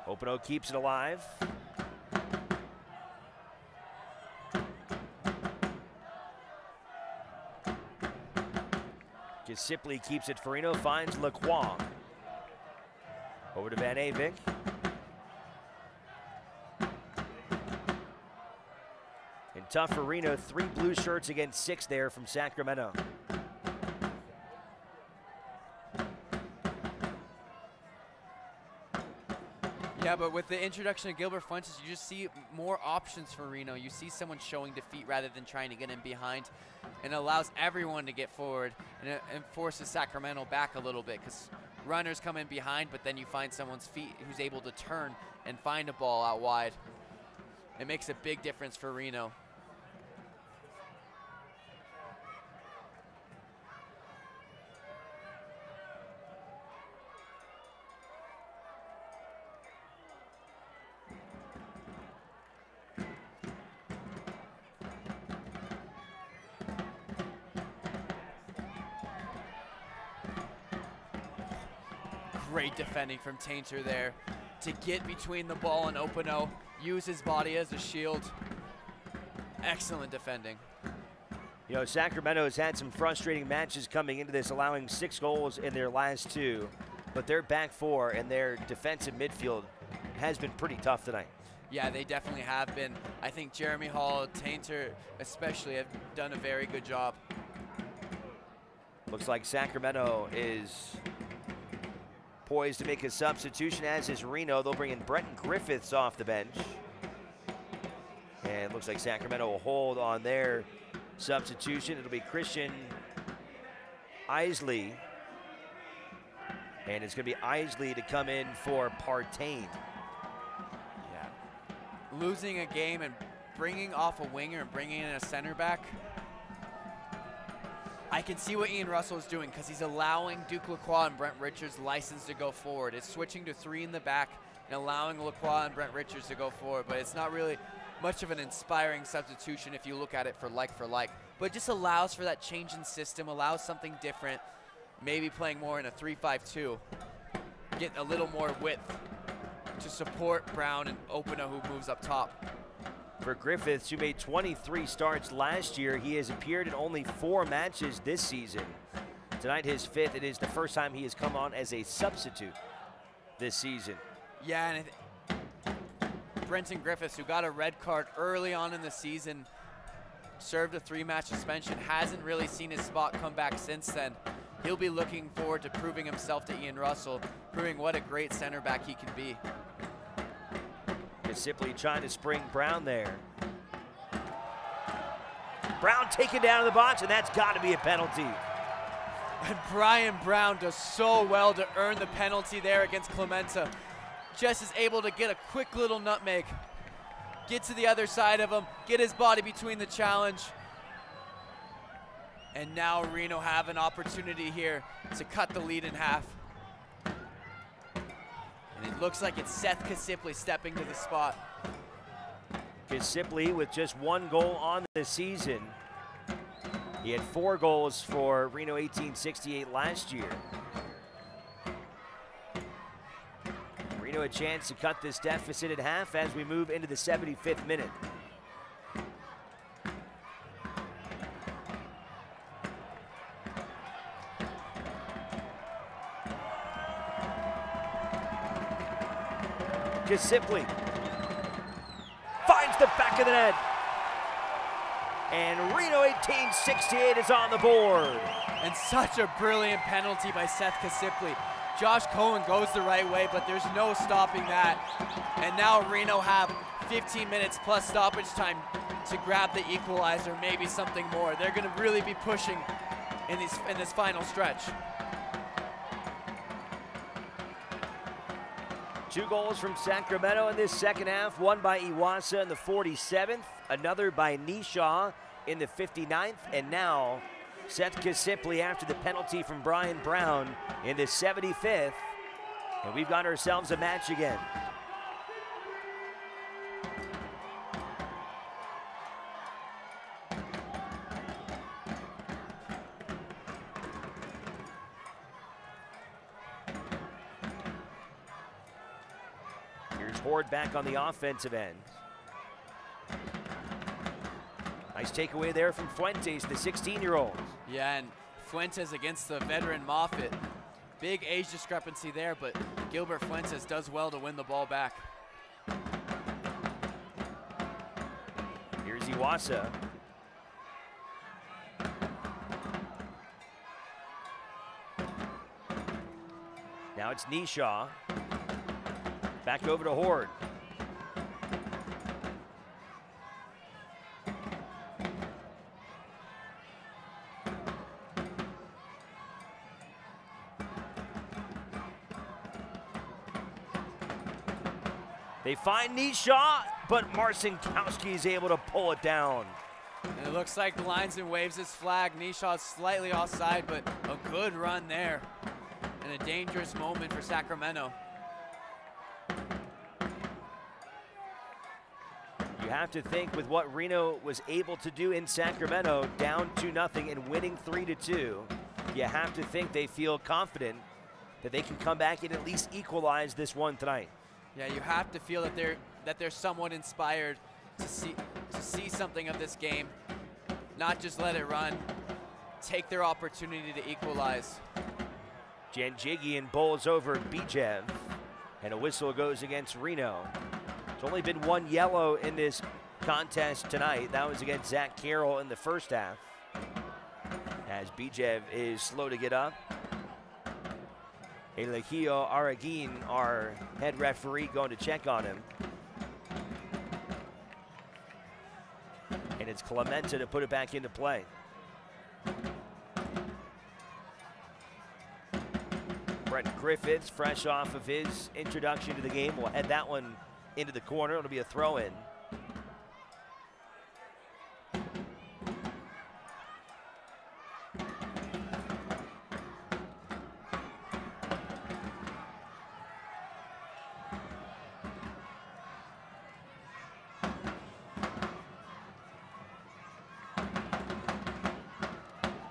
Openo keeps it alive. Gisipli keeps it for Reno, finds Lacroix. Over to Van Avik. And tough for Reno, 3 blue shirts against 6 there from Sacramento. Yeah, but with the introduction of Gilbert Fuentes, you just see more options for Reno. You see someone showing defeat rather than trying to get in behind, and it allows everyone to get forward, and it forces Sacramento back a little bit, because runners come in behind, but then you find someone's feet who's able to turn and find a ball out wide. It makes a big difference for Reno. Great defending from Tainter there to get between the ball and Openo, use his body as a shield. Excellent defending. You know, Sacramento has had some frustrating matches coming into this, allowing 6 goals in their last 2, but their back 4 and their defensive midfield has been pretty tough tonight. Yeah, they definitely have been. I think Jeremy Hall, Tainter especially, have done a very good job. Looks like Sacramento is poised to make a substitution, as is Reno. They'll bring in Brenton Griffiths off the bench. And it looks like Sacramento will hold on their substitution. It'll be Christian Isley. And it's going to be Isley to come in for Partain. Yeah. Losing a game and bringing off a winger and bringing in a center back, I can see what Ian Russell is doing, because he's allowing Duke Lacroix and Brent Richards license to go forward. It's switching to 3 in the back and allowing Lacroix and Brent Richards to go forward, but it's not really much of an inspiring substitution if you look at it for like. But it just allows for that change in system, allows something different, maybe playing more in a 3-5-2, get a little more width to support Brown and Openo, who moves up top. For Griffiths, who made 23 starts last year, he has appeared in only 4 matches this season. Tonight, his 5th. It is the first time he has come on as a substitute this season. Yeah, and Brenton Griffiths, who got a red card early on in the season, served a 3-match suspension, hasn't really seen his spot come back since then. He'll be looking forward to proving himself to Ian Russell, proving what a great center back he can be. Simply trying to spring Brown there. Brown taken down in the box, and that's got to be a penalty. And Brian Brown does so well to earn the penalty there against Clementa. Just is able to get a quick little nutmeg, get to the other side of him, get his body between the challenge. And now Reno have an opportunity here to cut the lead in half. And it looks like it's Seth Kasipli stepping to the spot. Kasipli with just 1 goal on the season. He had 4 goals for Reno 1868 last year. Reno a chance to cut this deficit at half as we move into the 75th minute. Kasipli finds the back of the net. And Reno 1868 is on the board. And such a brilliant penalty by Seth Kasipli. Josh Cohen goes the right way, but there's no stopping that. And now Reno have 15 minutes plus stoppage time to grab the equalizer, maybe something more. They're going to really be pushing in this final stretch. 2 goals from Sacramento in this second half, one by Iwasa in the 47th, another by Nishaw in the 59th, and now Seth Kasipli after the penalty from Brian Brown in the 75th. And we've got ourselves a match again. Horde back on the offensive end. Nice takeaway there from Fuentes, the 16-year-old. Yeah, and Fuentes against the veteran Moffitt. Big age discrepancy there, but Gilbert Fuentes does well to win the ball back. Here's Iwasa. Now it's Nishaw. Back over to Horde. They find Nishaw, but Marcinkowski is able to pull it down. And it looks like the linesman waves his flag. Nishaw's slightly offside, but a good run there. And a dangerous moment for Sacramento. You have to think with what Reno was able to do in Sacramento, down 2-0 and winning 3-2, you have to think they feel confident that they can come back and at least equalize this one tonight. Yeah, you have to feel that they're somewhat inspired to see something of this game, not just let it run, take their opportunity to equalize. Janjigian bowls over Bijev, and a whistle goes against Reno. There's only been one yellow in this contest tonight. That was against Zach Carroll in the first half, as Bijev is slow to get up. Eligio Araguin, our head referee, going to check on him. And it's Clemente to put it back into play. Brett Griffiths, fresh off of his introduction to the game, will head that one into the corner. It'll be a throw-in.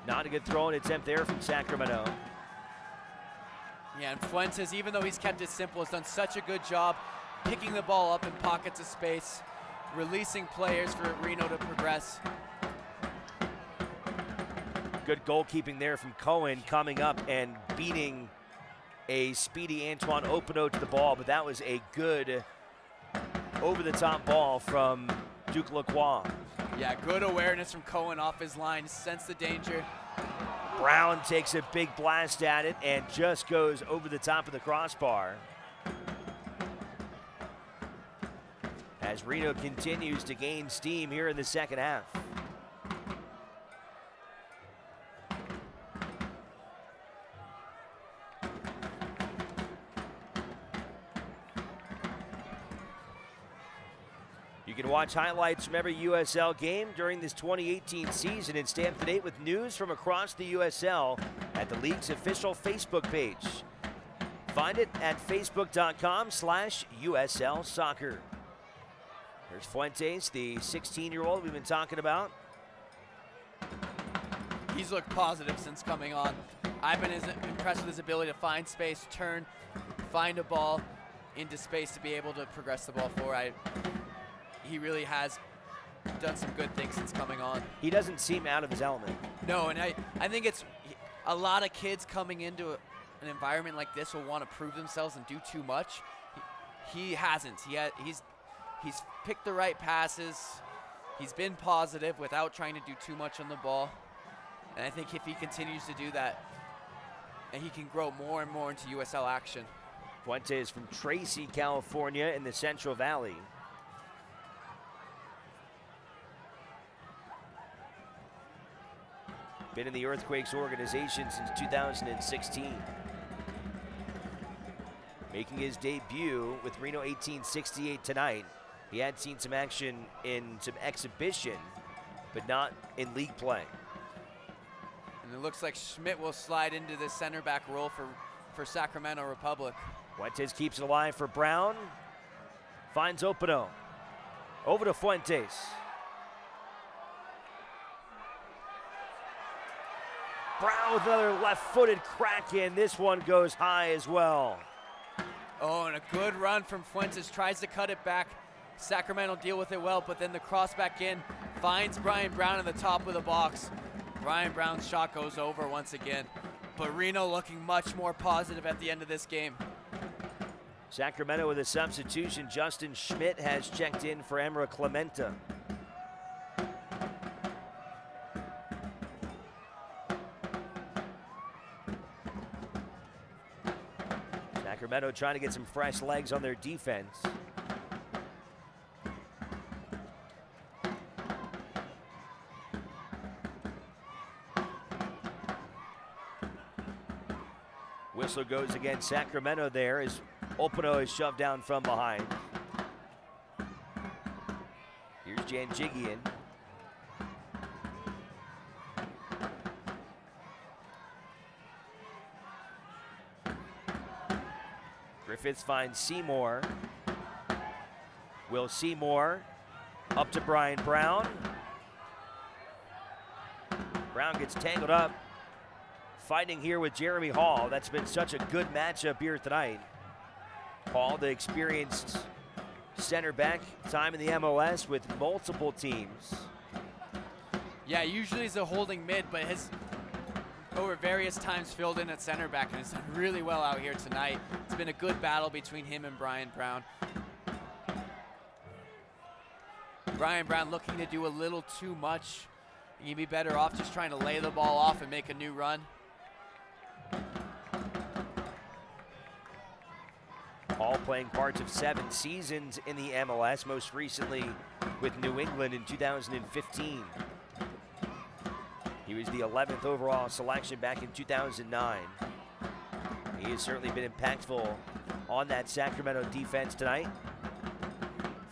Not a good throwing attempt there from Sacramento. Yeah, and Fuentes, even though he's kept it simple, has done such a good job picking the ball up in pockets of space, releasing players for Reno to progress. Good goalkeeping there from Cohen, coming up and beating a speedy Antoine Opino to the ball, but that was a good over-the-top ball from Duke Lacroix. Yeah, good awareness from Cohen off his line, sensed the danger. Brown takes a big blast at it and just goes over the top of the crossbar. As Reno continues to gain steam here in the second half. You can watch highlights from every USL game during this 2018 season and stay up to date with news from across the USL at the league's official Facebook page. Find it at facebook.com/USL Soccer. There's Fuentes, the 16-year-old we've been talking about. He's looked positive since coming on. I've been impressed with his ability to find space, turn, find a ball into space to be able to progress the ball forward. He really has done some good things since coming on. He doesn't seem out of his element. No, and I think it's a lot of kids coming into an environment like this will want to prove themselves and do too much. He hasn't. He's picked the right passes. He's been positive without trying to do too much on the ball. And I think if he continues to do that, and he can grow more and more into USL action. Fuentes from Tracy, California in the Central Valley. Been in the Earthquakes organization since 2016. Making his debut with Reno 1868 tonight. He had seen some action in some exhibition, but not in league play. And it looks like Schmidt will slide into the center back role for Sacramento Republic. Fuentes keeps it alive for Brown. Finds Opino. Over to Fuentes. Brown with another left-footed crack in. This one goes high as well. Oh, and a good run from Fuentes. Tries to cut it back. Sacramento deal with it well, but then the cross back in. Finds Brian Brown in the top of the box. Brian Brown's shot goes over once again. But Reno looking much more positive at the end of this game. Sacramento with a substitution. Justin Schmidt has checked in for Emra Clemente. Sacramento trying to get some fresh legs on their defense. Whistle goes against Sacramento there as Opino is shoved down from behind. Janjigian. Griffiths finds Seymour. Will Seymour up to Brian Brown. Brown gets tangled up, fighting here with Jeremy Hall. That's been such a good matchup here tonight. Hall, the experienced center back, time in the MLS with multiple teams. Yeah, usually he's a holding mid, but has over various times filled in at center back and has done really well out here tonight. It's been a good battle between him and Brian Brown. Brian Brown looking to do a little too much. He'd be better off just trying to lay the ball off and make a new run. Hall playing parts of 7 seasons in the MLS, most recently with New England in 2015. He was the 11th overall selection back in 2009. He has certainly been impactful on that Sacramento defense tonight.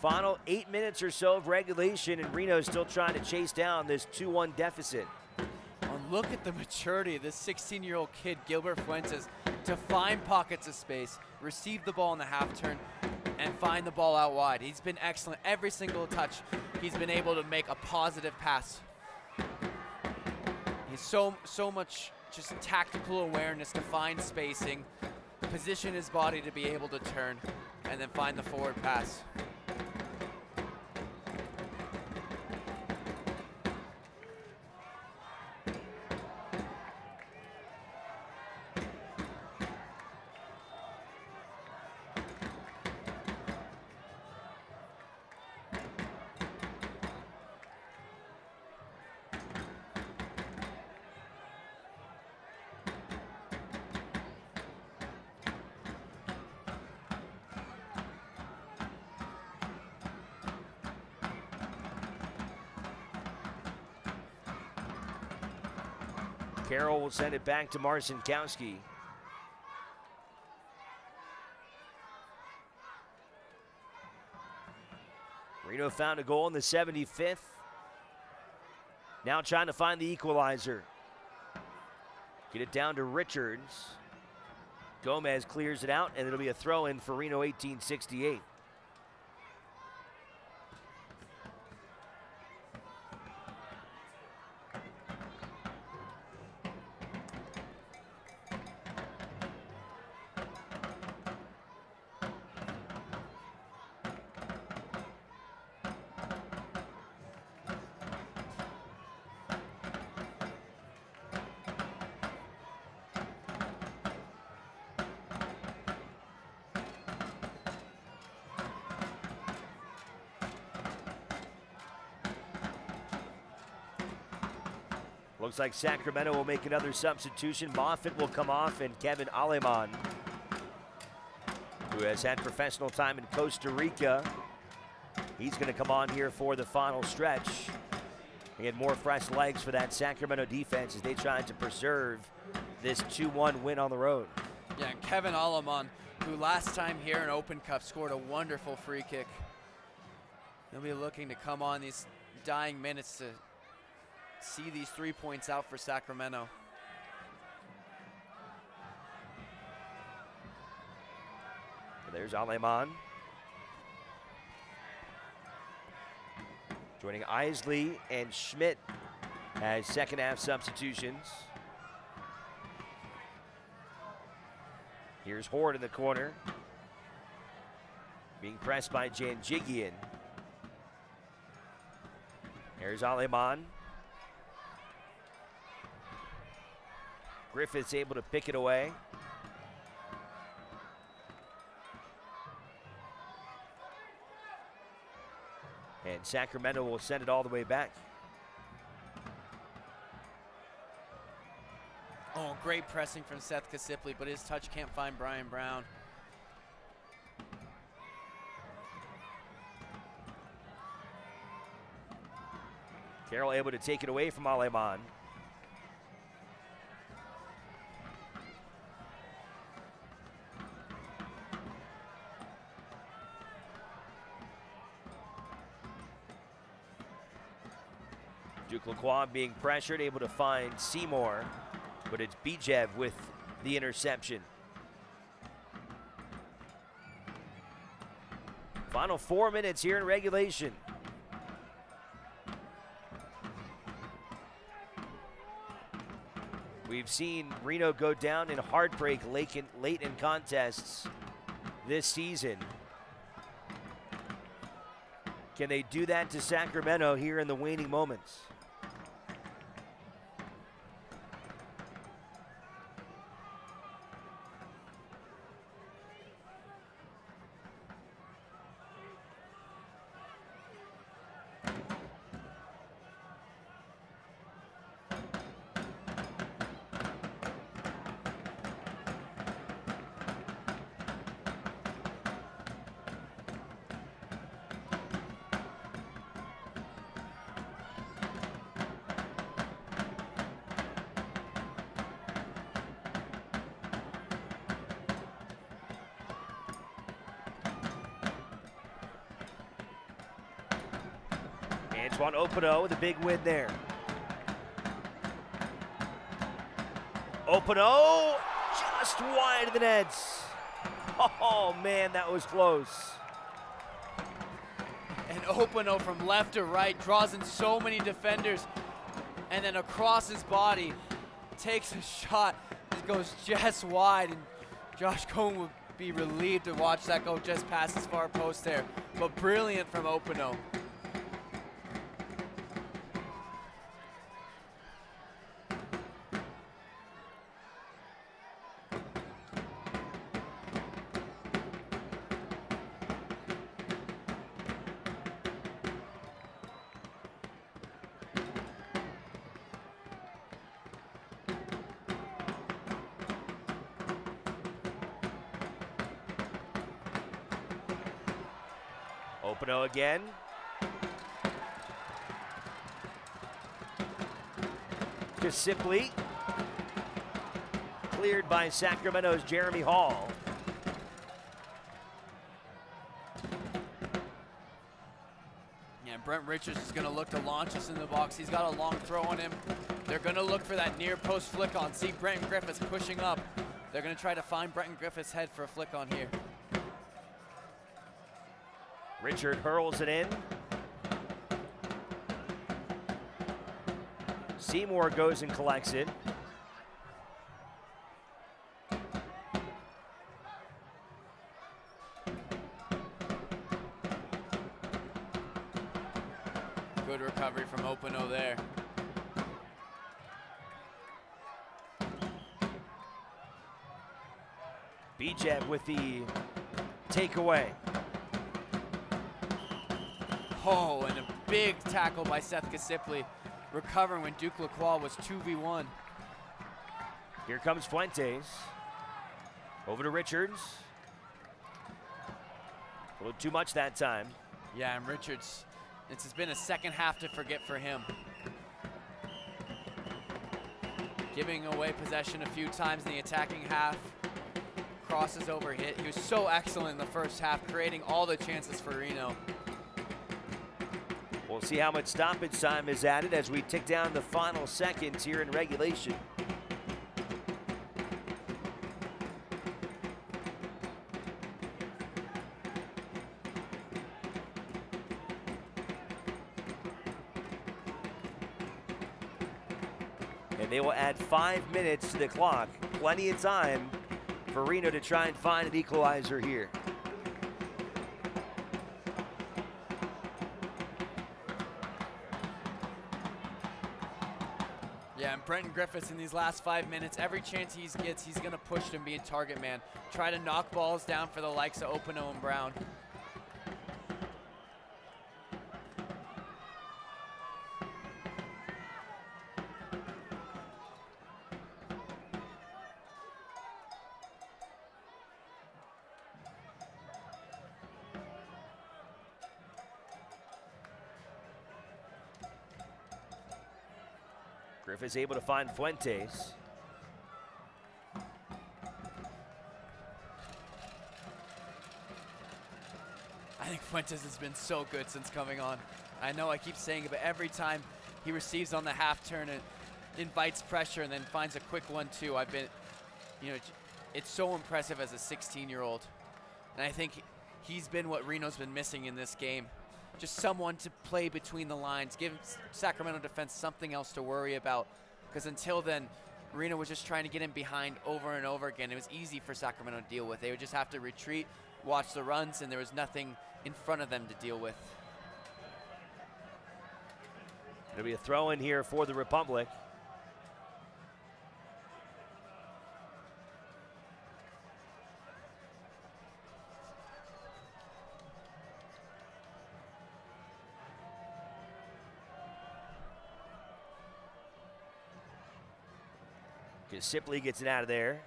Final 8 minutes or so of regulation, and Reno's still trying to chase down this 2-1 deficit. Oh, look at the maturity of this 16-year-old kid, Gilbert Fuentes, to find pockets of space, receive the ball in the half turn, and find the ball out wide. He's been excellent. Every single touch, he's been able to make a positive pass. He's so much just tactical awareness to find spacing, position his body to be able to turn, and then find the forward pass. Carroll will send it back to Marcinkowski. Reno found a goal in the 75th. Now trying to find the equalizer. Get it down to Richards. Gomez clears it out, and it'll be a throw-in for Reno 1868. Looks like Sacramento will make another substitution. Moffitt will come off, and Kevin Aleman, who has had professional time in Costa Rica, he's going to come on here for the final stretch. He had more fresh legs for that Sacramento defense as they tried to preserve this 2-1 win on the road. Yeah, and Kevin Aleman, who last time here in Open Cup scored a wonderful free kick. He'll be looking to come on these dying minutes to see these 3 points out for Sacramento. There's Aleman. Joining Isley and Schmidt as second half substitutions. Here's Horde in the corner. Being pressed by Janjigian. Here's Aleman. Griffith's able to pick it away. And Sacramento will send it all the way back. Oh, great pressing from Seth Kasipley, but his touch can't find Brian Brown. Carroll able to take it away from Aleman. Duke Lacroix being pressured, able to find Seymour, but it's Bijev with the interception. Final 4 minutes here in regulation. We've seen Reno go down in heartbreak late in contests this season. Can they do that to Sacramento here in the waning moments? Antoine Opino with a big win there. Opino just wide of the nets. Oh man, that was close. And Opino from left to right draws in so many defenders, and then across his body takes a shot that goes just wide, and Josh Cohen would be relieved to watch that go just past his far post there. But brilliant from Opino. Opino again. Just simply cleared by Sacramento's Jeremy Hall. Yeah, Brent Richards is going to look to launch us in the box. He's got a long throw on him. They're going to look for that near post flick on. See Brenton Griffiths pushing up. They're going to try to find Brenton Griffiths' head for a flick on here. Richard hurls it in. Seymour goes and collects it. Good recovery from Opino there. Bijev with the takeaway. Oh, and a big tackle by Seth Kasipli, recovering when Duke Lacroix was 2v1. Here comes Fuentes. Over to Richards. A little too much that time. Yeah, and Richards, this has been a second half to forget for him. Giving away possession a few times in the attacking half. Crosses over hit. He was so excellent in the first half, creating all the chances for Reno. We'll see how much stoppage time is added as we tick down the final seconds here in regulation. And they will add 5 minutes to the clock. Plenty of time for Reno to try and find an equalizer here. Yeah, and Brenton Griffiths in these last 5 minutes, every chance he gets, he's going to push and be a target man. Try to knock balls down for the likes of Opino and Brown. Griffiths able to find Fuentes. I think Fuentes has been so good since coming on. I know I keep saying it, but every time he receives on the half turn and invites pressure and then finds a quick 1-2. I've been, you know, it's so impressive as a 16-year-old. And I think he's been what Reno's been missing in this game. Just someone to play between the lines, give Sacramento defense something else to worry about. Because until then, Reno was just trying to get him behind over and over again. It was easy for Sacramento to deal with. They would just have to retreat, watch the runs, and there was nothing in front of them to deal with. It'll be a throw in here for the Republic. Sipley gets it out of there.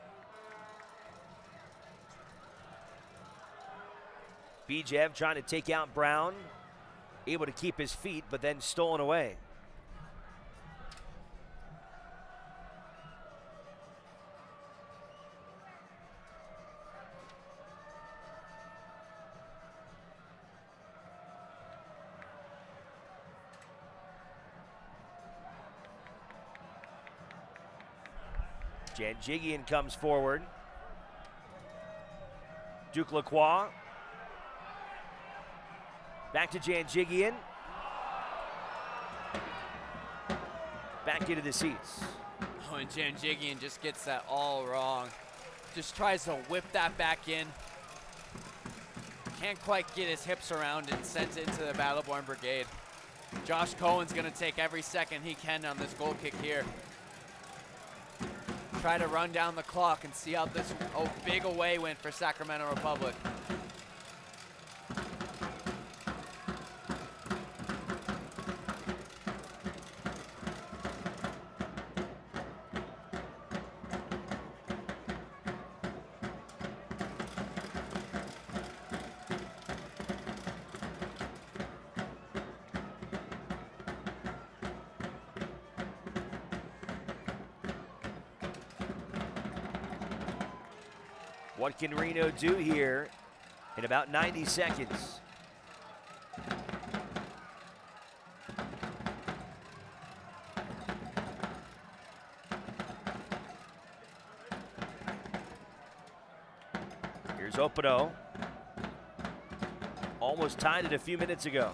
Bijev trying to take out Brown. Able to keep his feet, but then stolen away. Janjigian comes forward. Duke Lacroix. Back to Janjigian. Back into the seats. Oh, and Janjigian just gets that all wrong. Just tries to whip that back in. Can't quite get his hips around and sends it into the Battleborn Brigade. Josh Cohen's gonna take every second he can on this goal kick here. Try to run down the clock and see how this big away win for Sacramento Republic. What can Reno do here in about 90 seconds? Here's Opado. Almost tied it a few minutes ago.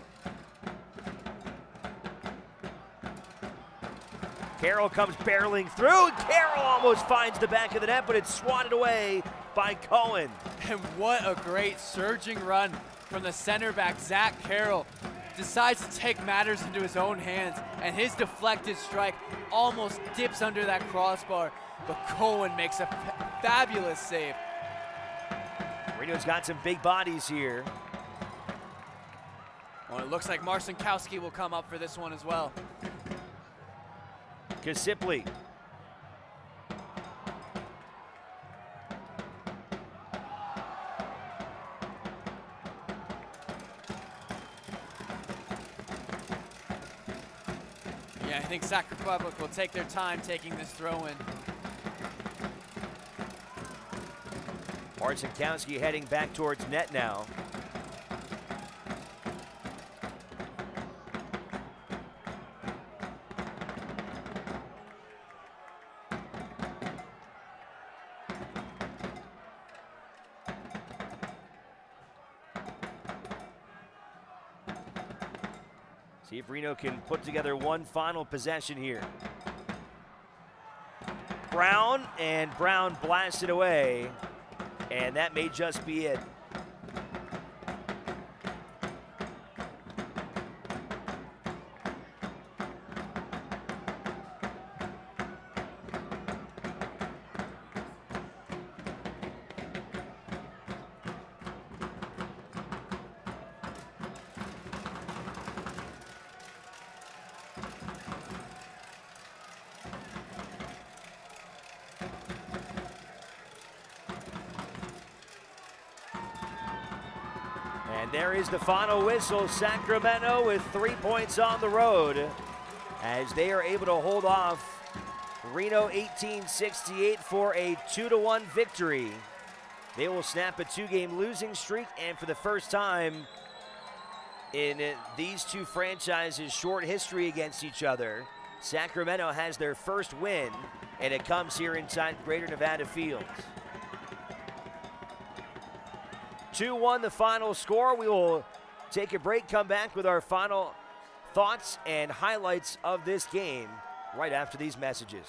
Carroll comes barreling through, and Carroll almost finds the back of the net, but it's swatted away by Cohen. And what a great surging run from the center back, Zach Carroll. Decides to take matters into his own hands, and his deflected strike almost dips under that crossbar, but Cohen makes a fabulous save. Reno's got some big bodies here. Well, it looks like Marcinkowski will come up for this one as well. Sipley. Yeah, I think Sac Republic will take their time taking this throw in. Marcinkowski heading back towards net now. See if Reno can put together one final possession here. Brown, and Brown blasted away, and that may just be it. And there is the final whistle. Sacramento with 3 points on the road as they are able to hold off Reno 1868 for a 2-1 victory. They will snap a 2-game losing streak, and for the first time In these two franchises' short history against each other, Sacramento has their first win, and it comes here inside Greater Nevada Fields. 2-1 the final score. We will take a break, come back with our final thoughts and highlights of this game right after these messages.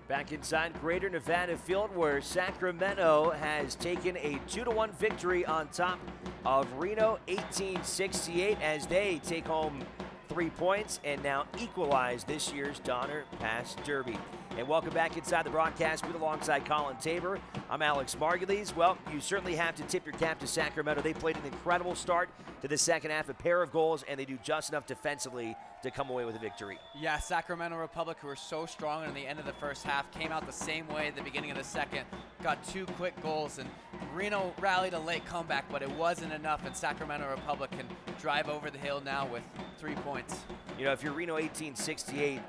Back inside Greater Nevada Field, where Sacramento has taken a 2-1 victory on top of Reno, 1868, as they take home 3 points and now equalize this year's Donner Pass Derby. And welcome back inside the broadcast booth alongside Colin Tabor. I'm Alex Margulies. Well, you certainly have to tip your cap to Sacramento. They played an incredible start to the second half, a pair of goals, and they do just enough defensively to come away with a victory. Yeah, Sacramento Republic, who were so strong in the end of the first half, came out the same way at the beginning of the second, got 2 quick goals, and Reno rallied a late comeback, but it wasn't enough, and Sacramento Republic can drive over the hill now with 3 points. You know, if you're Reno 1868,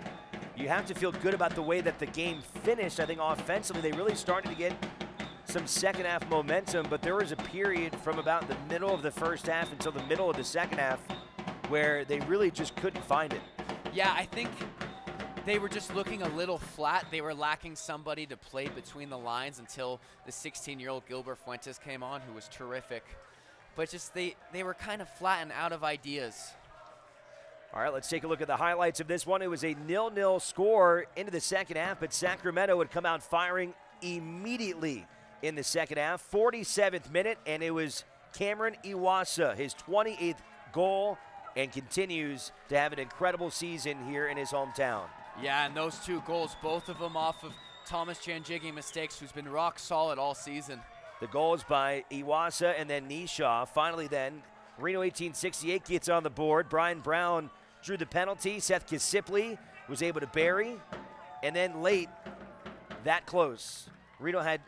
you have to feel good about the way that the game finished. I think offensively they really started to get some second half momentum, but there was a period from about the middle of the first half until the middle of the second half where they really just couldn't find it. Yeah, I think they were just looking a little flat. They were lacking somebody to play between the lines until the 16-year-old Gilbert Fuentes came on, who was terrific. But just they were kind of flat and out of ideas. All right, let's take a look at the highlights of this one. It was a 0-0 score into the second half, but Sacramento would come out firing immediately in the second half. 47th minute, and it was Cameron Iwasa, his 28th goal, and continues to have an incredible season here in his hometown. Yeah, and those 2 goals, both of them off of Thomas Janjigi mistakes, who's been rock solid all season. The goals by Iwasa and then Nishaw. Finally then, Reno 1868 gets on the board. Brian Brown drew the penalty. Seth Kisipli was able to bury. And then late, that close, Reno had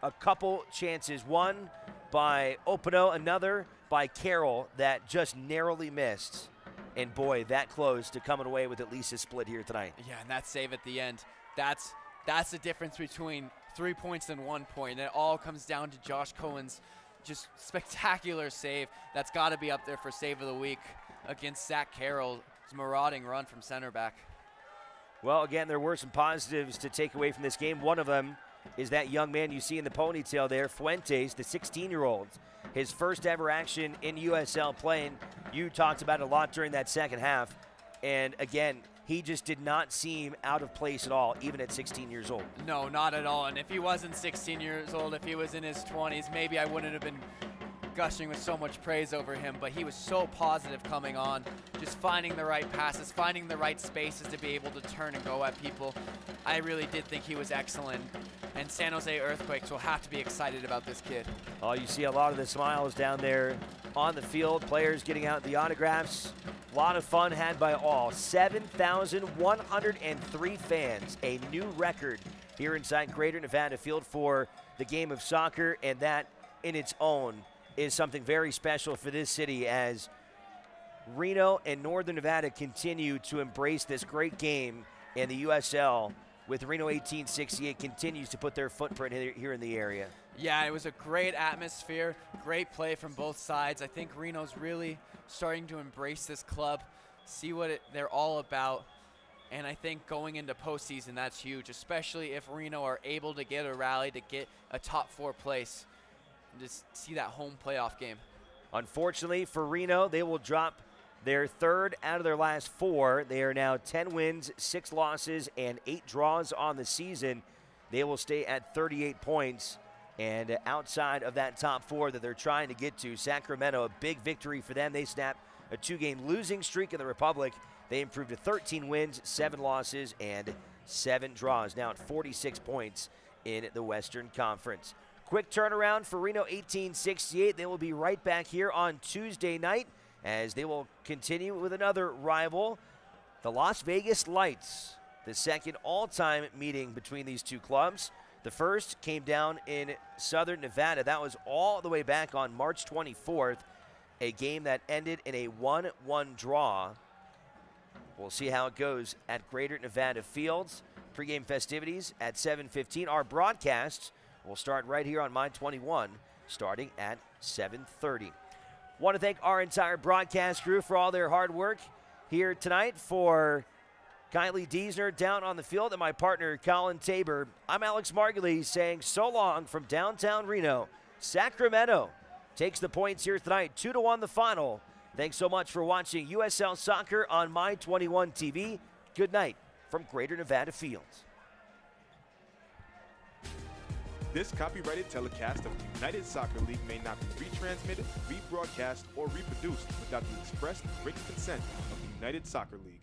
a couple chances. One by Opano, another by Carroll that just narrowly missed. And boy, that close to coming away with at least a split here tonight. Yeah, and that save at the end, that's the difference between 3 points and 1 point. And it all comes down to Josh Cohen's just spectacular save. That's got to be up there for save of the week against Zach Carroll's marauding run from center back. Well, again, there were some positives to take away from this game. One of them is that young man you see in the ponytail there, Fuentes, the 16-year-old. His first ever action in USL play, and you talked about it a lot during that second half. And again, he just did not seem out of place at all, even at 16 years old. No, not at all. And if he wasn't 16 years old, if he was in his 20s, maybe I wouldn't have been gushing with so much praise over him. But he was so positive coming on, just finding the right passes, finding the right spaces to be able to turn and go at people. I really did think he was excellent. And San Jose Earthquakes will have to be excited about this kid. Oh, you see a lot of the smiles down there on the field, players getting out the autographs. A lot of fun had by all. 7,103 fans, a new record here inside Greater Nevada Field for the game of soccer, and that in its own is something very special for this city as Reno and Northern Nevada continue to embrace this great game in the USL, with Reno 1868 continues to put their footprint here in the area. Yeah, it was a great atmosphere, great play from both sides. I think Reno's really starting to embrace this club, see what they're all about, and I think going into postseason, that's huge, especially if Reno are able to get a rally, to get a top 4 place, and just see that home playoff game. Unfortunately for Reno, they will drop their 3rd out of their last 4. They are now 10 wins, 6 losses, and 8 draws on the season. They will stay at 38 points. And outside of that top 4 that they're trying to get to, Sacramento, a big victory for them. They snapped a 2-game losing streak in the Republic. They improved to 13 wins, 7 losses, and 7 draws. Now at 46 points in the Western Conference. Quick turnaround for Reno 1868. They will be right back here on Tuesday night as they will continue with another rival, the Las Vegas Lights, the second all-time meeting between these two clubs. The first came down in Southern Nevada. That was all the way back on March 24th, a game that ended in a 1-1 draw. We'll see how it goes at Greater Nevada Fields. Pre-game festivities at 7:15. Our broadcasts will start right here on My 21, starting at 7:30. Want to thank our entire broadcast crew for all their hard work here tonight. For Kylie Diesner down on the field and my partner Colin Tabor, I'm Alex Margulies saying so long from downtown Reno. Sacramento takes the points here tonight, 2-1 the final. Thanks so much for watching USL Soccer on My 21 TV. Good night from Greater Nevada Fields. This copyrighted telecast of the United Soccer League may not be retransmitted, rebroadcast, or reproduced without the express written consent of the United Soccer League.